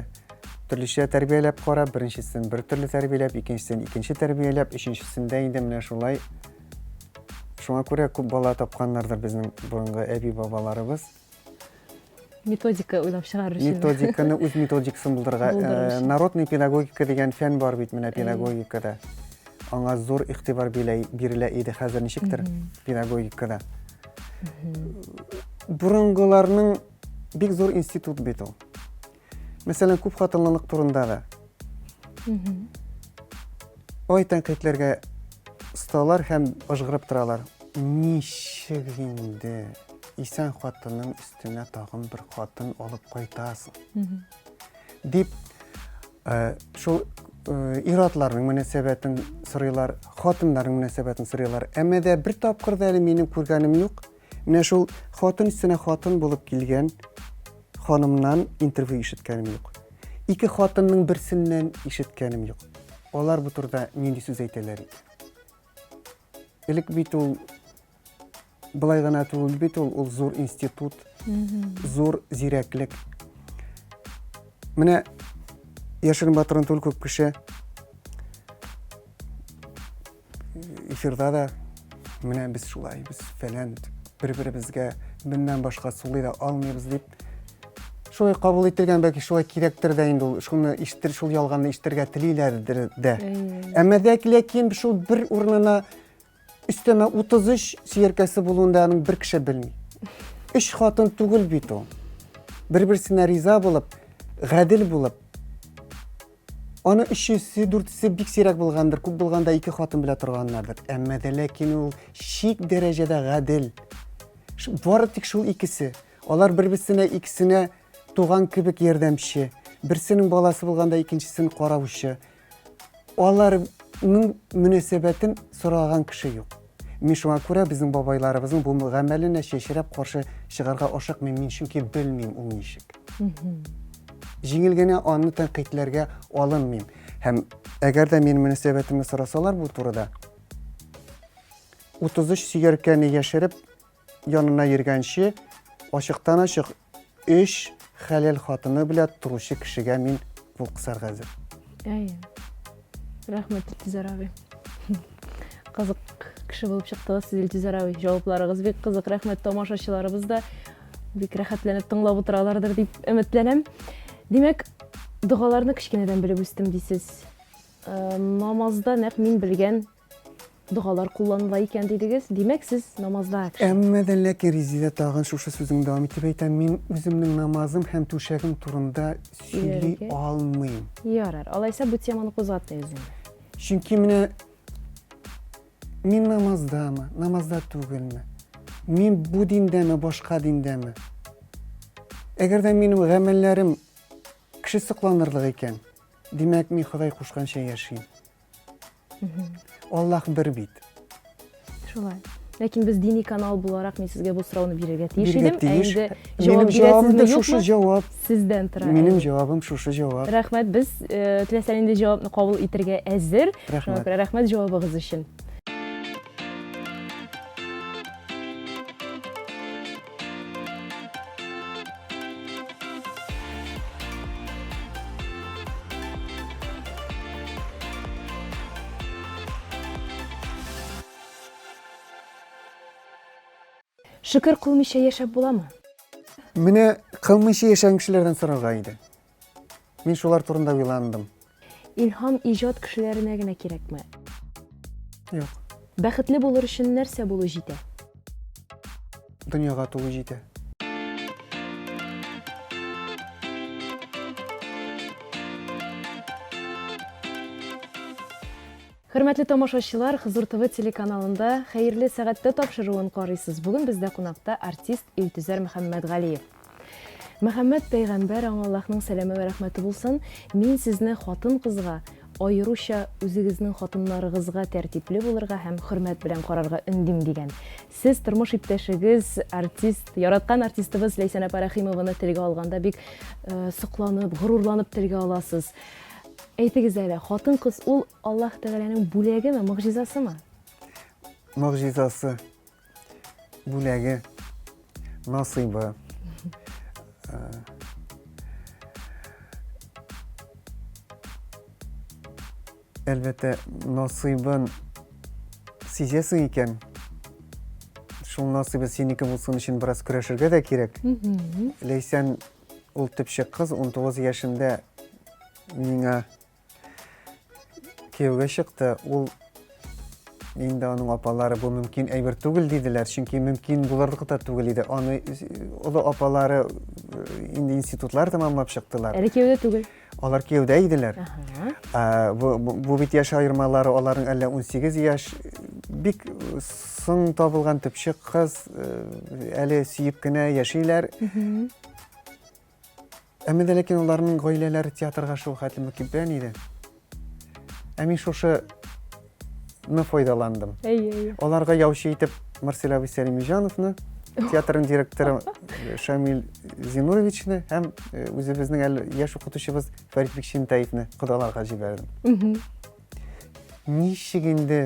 төрлечә тәрбияләп карап, беренчесен бер төрле тәрбияләп, икенчесен икенче тәрбияләп, өченчесендә инде менә шулай. Шуңа күрә күп бала тапканнардыр безнең бурынгы әби-бабаларыбыз. Методика уйлап чыгарыр өчен. Методиканы үз методикасын булдырырга. Народный педагогика дигән фән бар бит менә педагогикада. Аңа зур игътибар бирелә иде хәзер ничектер педагогикада. Бурынгыларның бик зур институт бит ул. Мәсәлән, күп хатынлылык турында да. Ой тәнкыйтьләргә осталар һәм ажгырып торалар. Ничек инде исән хатынның өстенә тагын бер хатын алып кайтасың? Дип, шул иратларның мөнәсәбәтен сорыйлар, хатыннарның мөнәсәбәтен сорыйлар. Әмма дә бер тапкыр да әле минем күргәнем юк. Менә шул хатын өстенә хатын булып килгән ханымнан интервью ишеткәнем юк. Ике хатынның берсеннән ишеткәнем юк. Алар бу турыда нинди сүз әйтәләр иде? Элек бит ул былай гына түгел бит ул зур институт, зур зирәклек. Менә Яшерин Батырын түл күп кеше эфирда да менә без шулай, без фәлән бер-беребезгә моннан башка сулый да алмыйбыз дип шулай кабул ителгән, бәлки шулай кирәктер дә инде ул. Шуны ишетер, шул ялганны ишетергә телиләрдер дә. Әмма ләкин шул бер урынына өстәмә 33 сөйәркәсе булуында аның бер кеше белми. 3 хатын түгел бит ул. Бер-берсенә риза булып, гадел булып, аны 3-се, 4-се бик сирәк булгандыр, күп булганда 2 хатын белә торганнардыр. Әмма ләкин ул шик дәрәҗәдә гадел. Бары тик шул икесе. Алар бер-берсенә икесенә туган кебек ярдәмче. Берсенең баласы булганда икенчесен караучы. Аларның мөнәсәбәтен сораган кеше юк. Мин шуңа күрә безнең бабайларыбызның бу гамәленә чәчрәп каршы чыгарга ашыкмыйм, мин чөнки белмим ул ничек. Җиңел генә аны тәнкыйтьләргә алынмыйм. Һәм әгәр дә минем мөнәсәбәтемне сорасалар бу турыда, 33 сөйәркәне яшереп янына йөргәнче, ачыктан-ачык 3 хәләл хатыны белән торучы кешегә мин кул кысарга әзер. Рәхмәт, Илтизар абый. Кызык кеше булып чыктыгыз сез, Илтизар абый. Җавапларыгыз бик кызык. Рәхмәт, тамашачыларыбыз да бик рәхәтләнеп тыңлап утыралардыр дип өметләнәм. Димәк, дугаларны кичкенәдән белеп үстем дисез. Намазда нәкъ мин белгән дугалар кулланыла икән дидегез. Димәк, сез намазда Әмма ләкин Резида тагын шушы сүзен дәвам итеп әйтәм, мин үземнең намазым һәм түшәгем турында сөйли алмыйм. Ярар, алайса бу теманы кузгатыгыз инде. Чөнки менә мин намаздамы, намазда түгелме? Мин бу диндәме, башка диндәме? Әгәр дә минем гамәлләрем кеше сокланырлык икән, димәк мин Ходай кушканча яшим. Аллаһ бер бит. Шулай. Ләкин без дини канал буларак мин сезгә бу сорауны бирергә тиеш идем. Инде җавап бирәсезме, шушы җавап. Сездән тора. Минем җавабым шушы җавап. Рәхмәт, без теләсә нинди җавапны кабул итәргә әзер. Рәхмәт. Рәхмәт, рәхмәт җавабыгыз өчен. Шөкер кылмыйча яшәп буламы? Менә кылмыйча яшәгән кешеләрдән сорарга иде. Мин шулар турында уйландым. Илһам иҗат кешеләренә генә кирәкме? Юк, Бәхетле булыр өчен нәрсә булу җитә? дөньяга тугы җитә. Хөрмәтле тамашачылар, Хызур ТВ телеканалында хәерле сәгатьтә тапшыруын карыйсыз. Бүген бездә кунакта артист Илтүзәр Мөхәммәтгалиев. Мөхәммәд пәйгамбәр, Аллаһның сәламе вә рәхмәте булсын, мин сезне хатын-кызга, аеруча үзегезнең хатыннарыгызга тәртипле булырга һәм хөрмәт белән карарга өндим дигән. Сез тормыш иптәшегез, артист, яраткан артистыбыз Ләйсән апа Рәхимованы телгә алганда бик сокланып, горурланып телгә аласыз. Әйтегез әле, хатын-кыз ул Аллаһ Тәгаләнең бүләгеме, мөгъҗизасымы? Мөгъҗизасы, бүләге, насыйбы. Әлбәттә, насыйбын сизәсең икән. Шул насыйбы синеке булсын өчен бераз көрәшергә дә кирәк. Ләйсән ул төпчек кыз, 19 яшендә миңа кияүгә чыкты. Ул инде аның апалары бу мөмкин әйбер түгел диделәр, чөнки мөмкин булырлык та түгел иде. Аны олы апалары инде институтлар тәмамлап чыктылар. Әле кияүдә түгел. Алар кияүдә иделәр. Бу бит яш айырмалары, аларның әллә 18 яш, бик соң табылган төпчек кыз, әле сөеп кенә яшиләр. Әмма дә ләкин аларның гаиләләре театрга шул хәтле мөкиббән иде. Ә мин шушы файдаландым. Аларга яучы итеп Марсель абый Сәлимҗановны, театрның директоры Шамил Зинуровичны һәм үзебезнең әле яшь укытучыбыз Фәрит Бикчәнтәевне кодаларга җибәрдем. Ничек инде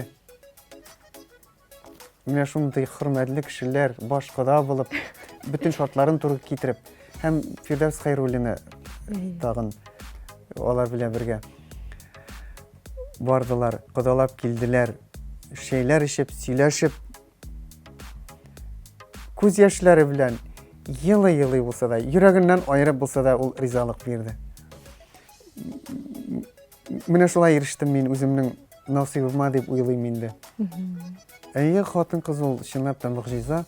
менә шундый хөрмәтле кешеләр баш кода булып, бөтен шартларын туры китереп, һәм Фирдәвс Хәйруллина тагын алар белән бергә бардылар, кодалап килделәр, шәйләр ишеп, сөйләшеп, күз яшьләре белән елый-елый булса да, йөрәгеннән аерып булса да, ул ризалык бирде. Менә шулай ирештем мин үземнең насыйбыма дип уйлыйм инде. Әйе, хатын-кыз ул чынлап та мөгъҗиза.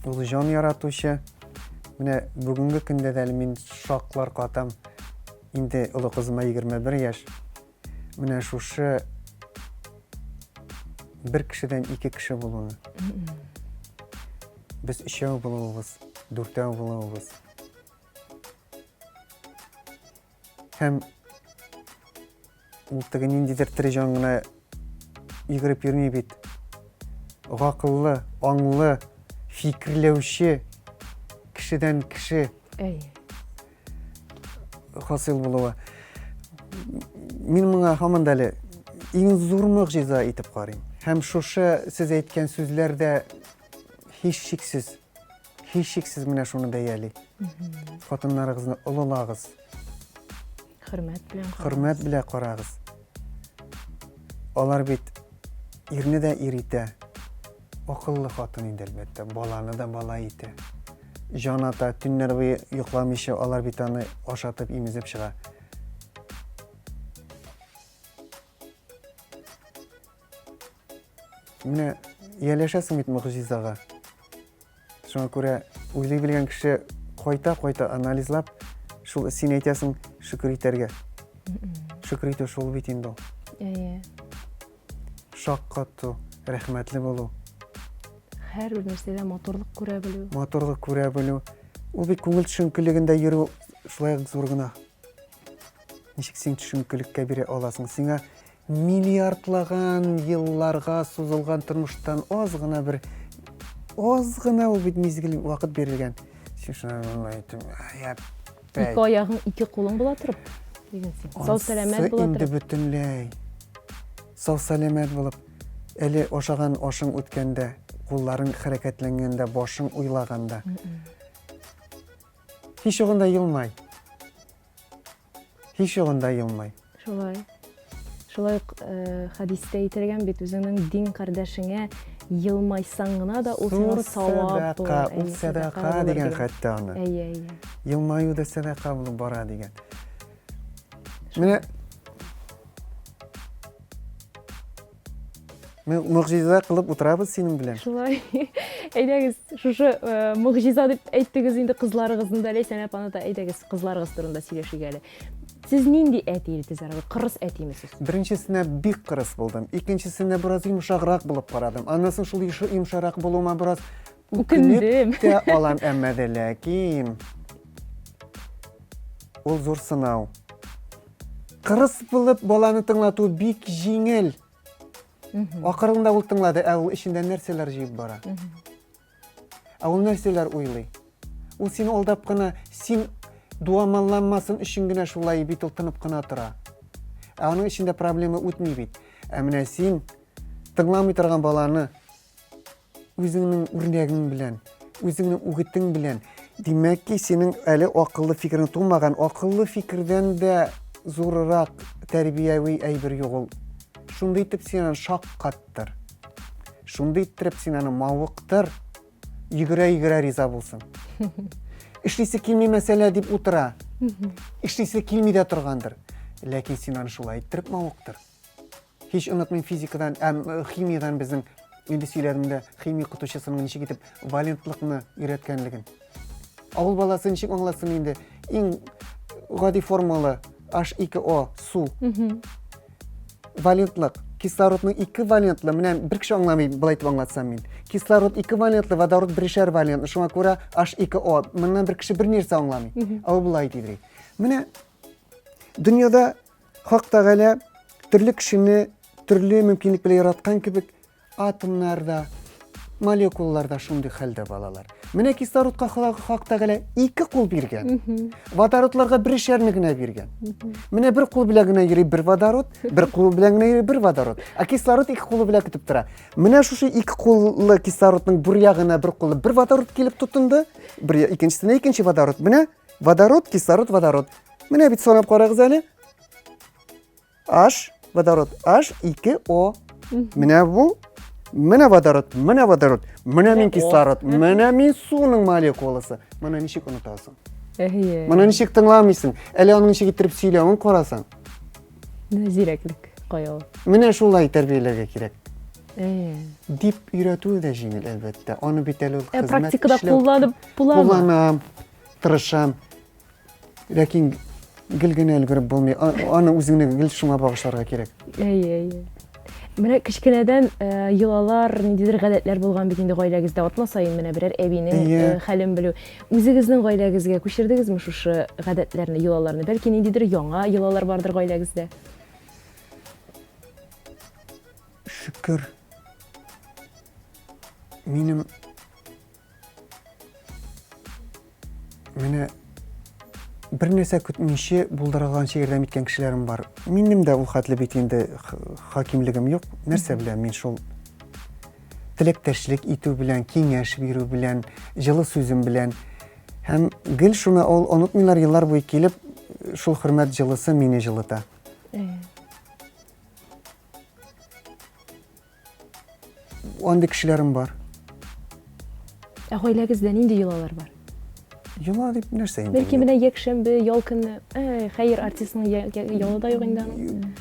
Ул җан яратучы. Менә бүгенге көндә дә мин шаклар катам. Инде олы кызыма 21 яшь. Менә шушы бер кешедән 2 кеше булуны. Без 3 булуыбыз, 4 булуыбыз. Һәм ул теге ниндидер тере җан гына йөгереп йөрми бит. Гакыллы, аңлы, фикерләүче кешедән кеше хасил булуы. Мин моңа һаман да иң зур мөгъҗиза итеп карыйм. Һәм шушы сез әйткән сүзләрдә һичшиксез менә шуны бәяли. Хатыннарыгызны олылагыз. Хөрмәт белән карагыз. Алар бит ирне дә иритә. Акыллы хатын инде әлбәттә, баланы да бала итә. Җаната, төннәр буе йокламыйча алар бит аны ашатып, имезеп чыга. Менә яләшәсең бит мөгъҗизага. Шуңа күрә уйлый белгән кеше кайта анализлап, шул син әйтәсең шөкер итәргә. Шөкер итү шул бит инде ул. Шаккату, рәхмәтле булу. Һәр бер нәрсәдә моторлык күрә белү. Моторлык күрә белү. Ул бит күңел төшенкелегендә йөрү шулай зур гына. Ничек син төшенкелеккә бирә аласың? Сиңа миллиардлаган елларга сузылган тормыштан аз гына ул бит мизгел вакыт бирелгән. Син шуны әйтеп, Ике аягың, ике кулың була торып, дигән син. Сау сәламәт була Инде торып. бөтенләй сау сәламәт булып, әле ашаган ашың үткәндә, кулларың хәрәкәтләнгәндә, башың уйлаганда. Һич югында елмай. Шулай Шулай хадистә әйтелгән бит, үзеңнең дин кардәшеңә Елмайсаң гына да ул сиңа савап садака, ул садака деген хәтта аны. Әйе. Елмаю да садака булып бара деген. Менә мөгъҗиза кылып утырабыз синең белән. Шулай. Әйдәгез, шушы мөгъҗиза дип әйттегез инде кызларыгызны да Ләйсән апаны да әйдәгез кызларыгыз турында сөйләшергә әле. Сез нинди әти идегез әле? Кырыс әтимесез? Беренчесенә бик кырыс булдым. Икенчесенә бераз йомшаграк булып карадым. Аннан соң шул йомшарак булуыма бераз Үкендем. тә алам, әмма дә ләкин ул зур сынау. Кырыс булып баланы тыңлату бик җиңел. Акырында ул тыңлады, ә ул эчендә нәрсәләр җыеп бара. Ә ул нәрсәләр уйлый. Ул сине алдап кына, син дуамалланмасын өчен генә шулай бит ул тынып кына тора. Ә аның эчендә проблема үтми бит. Ә менә син тыңламый торган баланы үзеңнең үрнәгең белән, үзеңнең үгетең белән, димәк ки, синең әле акыллы фикерең тумаган, акыллы фикердән дә зуррак тәрбияви әйбер юк ул. Шундай итеп син аны шаккаттыр. Шундай итеп син аны мавыктыр. Йөгерә риза булсын. Эшлисе килми мәсьәлә дип утыра. Эшлисе килми дә торгандыр. Ләкин син аны шулай итеп мавыктыр. Һич онытмыйм физикадан, химиядан безнең инде сөйләдемдә химия кутучысының ничек итеп валентлыкны өйрәткәнлеген. Авыл баласы ничек аңласын инде иң гади формула H2O су. Валентлык, кислородның 2 валентлы, менә бер кеше аңламый, былай итеп аңлатсам мин. Кислород 2 валентлы, водород 1 валентлы. Шуңа күрә H2O. Моннан бер кеше бер нәрсә аңламый. Ау былай дидер. Менә дөньяда Хак Тәгалә төрле кешене төрле мөмкинлек белән яраткан кебек атомнарда, молекулаларда шундый хәлдә балалар. Менә кислородка Хак Тәгалә 2 кул биргән. Водородларга 1 генә биргән. Менә бер кул белән генә йөри бер водород, бер кул белән генә йөри бер водород. А кислород 2 кулы белән китеп тора. Менә шушы 2 куллы кислородның бер ягына бер кулы бер водород килеп тотынды, бер икенчесенә икенче водород. Менә водород, кислород, водород. Менә бит санап карагыз әле. H, водород, H2O. Менә бу, менә водород, менә мин кислород, менә мин суның молекуласы. Менә ничек онытасың? Менә ничек тыңламыйсың? Әле аның ничек итеп сөйләвен карасаң. Зирәклек кая. Менә шулай тәрбияләргә кирәк. Дип өйрәтү дә җиңел әлбәттә. Аны бит әле ул хезмәт практикада кулланып буламы? Кулланам, тырышам. Ләкин гел генә өлгереп булмый. Аны үзеңне гел шуңа багышларга кирәк. Менә кичкенәдән йолалар, ниндидер гадәтләр булган бит инде гаиләгездә атна саен менә берәр әбинең хәлен белү. Үзегезнең гаиләгезгә күчердегезме шушы гадәтләрне, йолаларны? Бәлки ниндидер яңа йолалар бардыр гаиләгездә? Шөкер. Минем менә бер нәрсә көтмичә булдырылган ярдәм иткән кешеләрем бар. Минем дә ул хәтле бит инде хакимлегем юк. Нәрсә белән мин шул теләктәшлек итү белән, киңәш бирү белән, җылы сүзем белән һәм гел шуны ул онытмыйлар еллар буе килеп, шул хөрмәт җылысы мине җылыта. Андый кешеләрем бар. Гаиләгездә нинди йолалар бар? Йола дип нәрсә инде? Бәлки менә якшәмбе, ял көнне, хәер, артистның ялы да юк инде аның.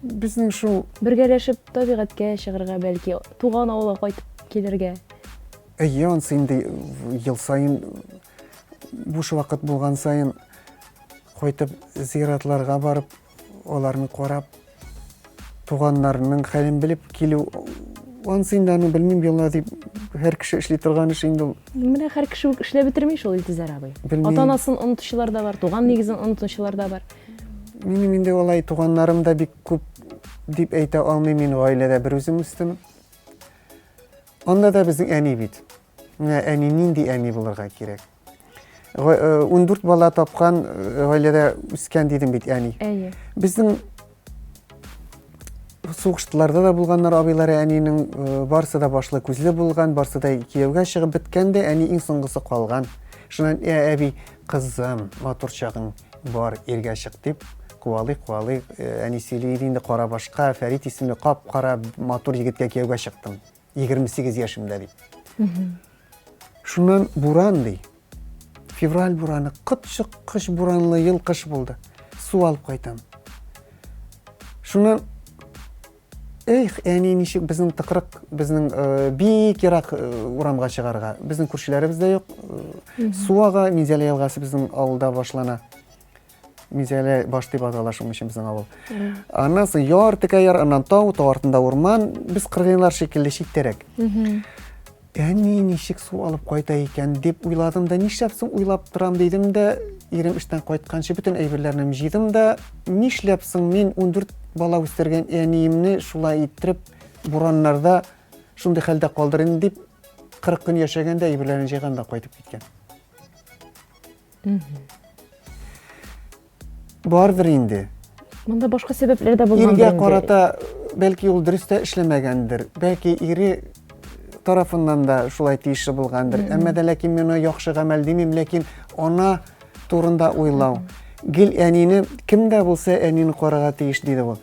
Безнең шул Бергәләшеп табигатькә чыгарга, бәлки туган авылга кайтып килергә. Ансы инде ел сайын буш вакыт булган сайын кайтып зиратларга барып, аларны карап, туганнарның хәлен белеп килү. Ансы инде аны белмим, йола дип һәр кеше эшли торган эш инде. Менә һәр кеше эшләп бетерми шул Илтизар абый. Ата-анасын онытучылар да бар, туган нигезен онытучылар да бар. Минем инде алай туганнарым да бик күп дип әйтә алмыйм, мин гаиләдә бер үзем үстем. Анда да безнең әни бит. Менә әни нинди әни булырга кирәк. 14 бала тапкан гаиләдә үскән дидем бит әни. Безнең сугыштыларда да булганнар абыйлары, әнинең барсы да башлы күзле булган, барсы да кияүгә чыгып беткәндә, әни иң соңгысы калган. Шуннан әби, кызым, матур чагың бар, иргә чык дип куалый, әни сөйли инде Карабашка, Фәрит исемле кап-кара матур егеткә кияүгә чыктым. 28 yaşımda deyip. Şundan buran dey. Fevral burаны, қытшық қыш буранлы ел қыш болды. Су алып қайтам. Шунан әне нешік біздің тықырық, біздің бик ерақ урамға шығарға. Біздің көршілеріміз де жоқ. Суаға Мизеле елғасы біздің ауылда башлана. Мизеле баш деп аталашым біздің ауыл. Аннан яр тікәйер, аннан тау артында орман, біз қырғынлар шекілді шеттерек. Әне нешік су алып қайта екен деп ойладым да, нишләпсің ойлап тұрам дейдім де, ерім іштен қайтқаншы бүтін әйбірлерінім жейдім да, нишләпсің мен 14 бала өстерген әнейімні шулай иттіріп, буранларда шундай хәлдә қалдырын деп, 40 күн яшәгәндә әйбірлерін жейғанда қайтып кеткен. Бардыр инде. Мұнда башқа себеплер де болғандыр Ирге инде. қарата, бәлки ол дұрыста эшләмәгәндер, бәлки ире тарафынан да шулай тиеші булгандыр. Әмма да ләкин мен яхшы гамәл димим, ләкин ана турында уйлау. Гел әнине кимдә булса әнине карага тиеш диде ул.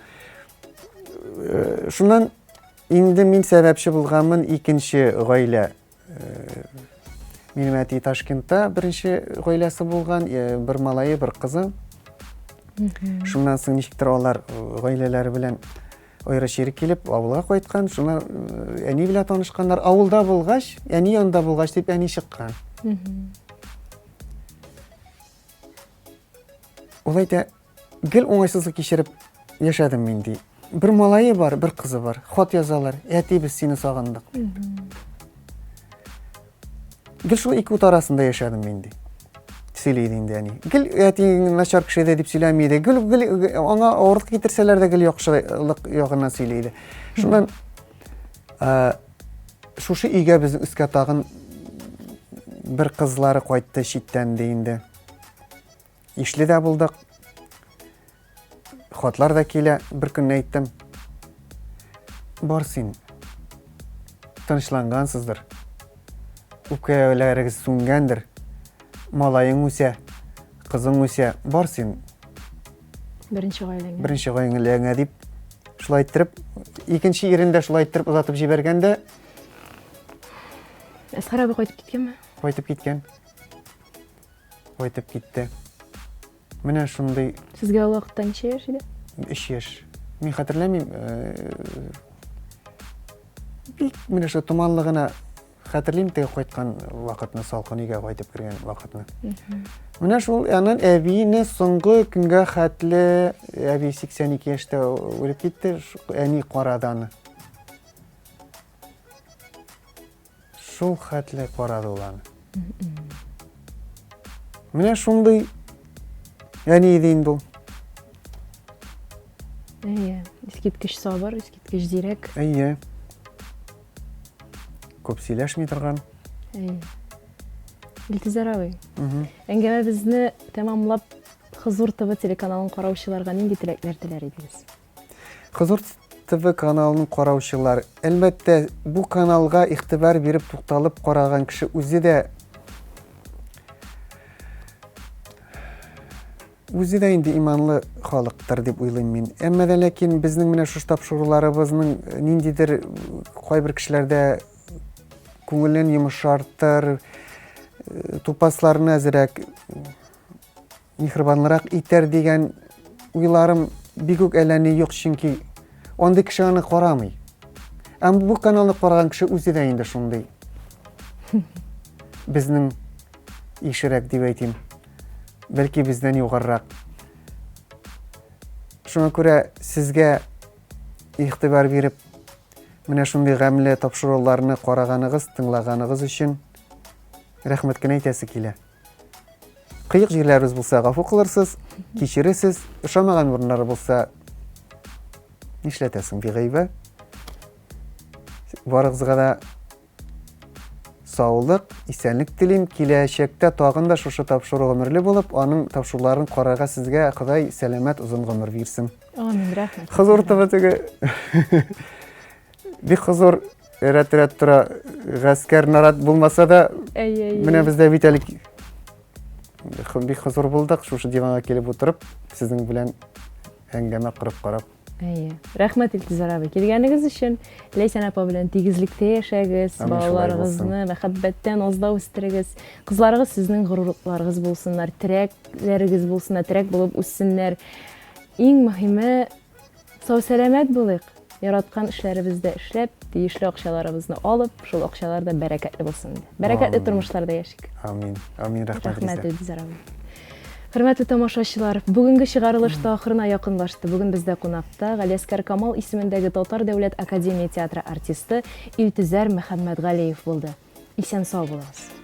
Шуннан инде мин сәбәпче булганмын икенче гаилә. Минем әти Ташкентта беренче гаиләсе булган, бер малае, бер кызы. Шуннан соң ничектер алар гаиләләре белән ойры шерик келіп, ауылға қойытқан, шуна әни біле танышқандар, ауылда болғаш, әни янда болғаш деп әни шыққан. Олайда, гіл оңайсызлық кешіріп яшадым менде. Бір малайы бар, бір қызы бар, хат язалар, әти біз сені сағындық. Гіл шул екі ұт арасында яшадым менде. Сөйлейді әне. Гіл әтің нашар кішеді деп сөйлемейді. Гіл аңа ауырлық кетірселер де гіл яқшылық яғынан сөйлейді. Шундан шушы үйге біздің үске тағын бір қызлары қайтты шиттен дейінді. Ишлі де бұлдық. Хотлар да келе бір күн әйттім. Бар сен. Тынышланғансызdır. Үкәләрігіз сүнгендір. Малайың өсе, қызың өсе, бар сен. Бірінші ғайлаңа. Бірінші ғайлаңа деп шулай айттырып, екінші ерінде шулай айттырып ұзатып жібергенде Асқар абы қайтып кеткен ме? Қайтып кеткен. Қайтып кетті. Міне шундай... Сізге ол уақытта неше яш еді? 3 яш. Мен хатırlamайм. Міне шу туманлығына хатırlayм теге қайтқан вақытны, салқын үйге қайтып кірген вақытны. Міне шул янын әбейіне соңғы күнге хәтлі, әбей 82 яшта өліп кетті, әни қораданы. Шул хәтлі қорады оланы. Міне шундай әни дейін бұл. Ескерткіш сабыр, ескерткіш зирек. Көп сөйләшмей тұрған. Илтизар абый. Әңгәмә безне тәмамлап Хызур ТВ телеканалын караучыларга нинди теләкләр теләр идегез? Хызур ТВ каналының караучылар, әлбәттә, бу каналга игътибар биреп тукталып караган кеше үзе дә инде иманлы халыктыр дип уйлыйм мин. Әмма дә ләкин безнең менә шу тапшыруларыбызның ниндидер кайбер кешеләрдә күңелен йомшартыр, тупасларны әзрәк, михрибанлырак итәр дигән уйларым бик үк әлләни юк, чөнки андый кеше аны карамый. Әмма бу каналны караган кеше үзе дә инде шундый. Безнең ишерәк дип әйтим. Бәлки бездән югарырак. Шуңа күрә сезгә игътибар биреп, менә шундый гамле тапшыруларны караганыгыз, тыңлаганыгыз өчен рәхмәт кенә әйтәсе килә. Кыек җирләребез булса гафу кылырсыз, кичересез, ошамаган урыннары булса нишләтәсең бигайбә. Барыгызга да саулык, исәнлек телим, киләчәктә тагын да шушы тапшыру гомерле булып, аның тапшыруларын карарга сезгә Ходай сәламәт узын гомер бирсен. Амин, рәхмәт. Хызур ТВ бик хызур рәт-рәт тора, гаскәр нарат булмаса да, менә бездә бит әле бик хызур булдык, шушы диванга килеп утырып, сезнең белән әңгәмә кырып карап. Әйе. Рәхмәт Илтизар абый. Килгәнегез өчен Ләйсән апа белән тигезлектә яшәгез, Амин, шулай балаларыгызны мәхәббәттән азда үстерегез. Кызларыгыз сезнең горурлыкларыгыз булсыннар, терәкләрегез булсыннар, терәк булып үссеннәр. Иң мөһиме сау-сәламәт булыйк. Яраткан эшләребездә эшләп, тиешле акчаларыбызны алып, шул акчаларда бәрәкәтле булсын. Бәрәкәтле Амин. тормышларда яшик. Амин. Амин, рәхмәт. Рәхмәт Илтизар. Илтизар абый. Хөрмәтле тамашачылар, бүгенге чыгарылыш та ахырына якынлашты. Бүген бездә кунакта Галиәскәр Камал исемендәге Татар дәүләт академия театры артисты Илтизар Мөхәммәтгалиев булды. Исән сау булыгыз.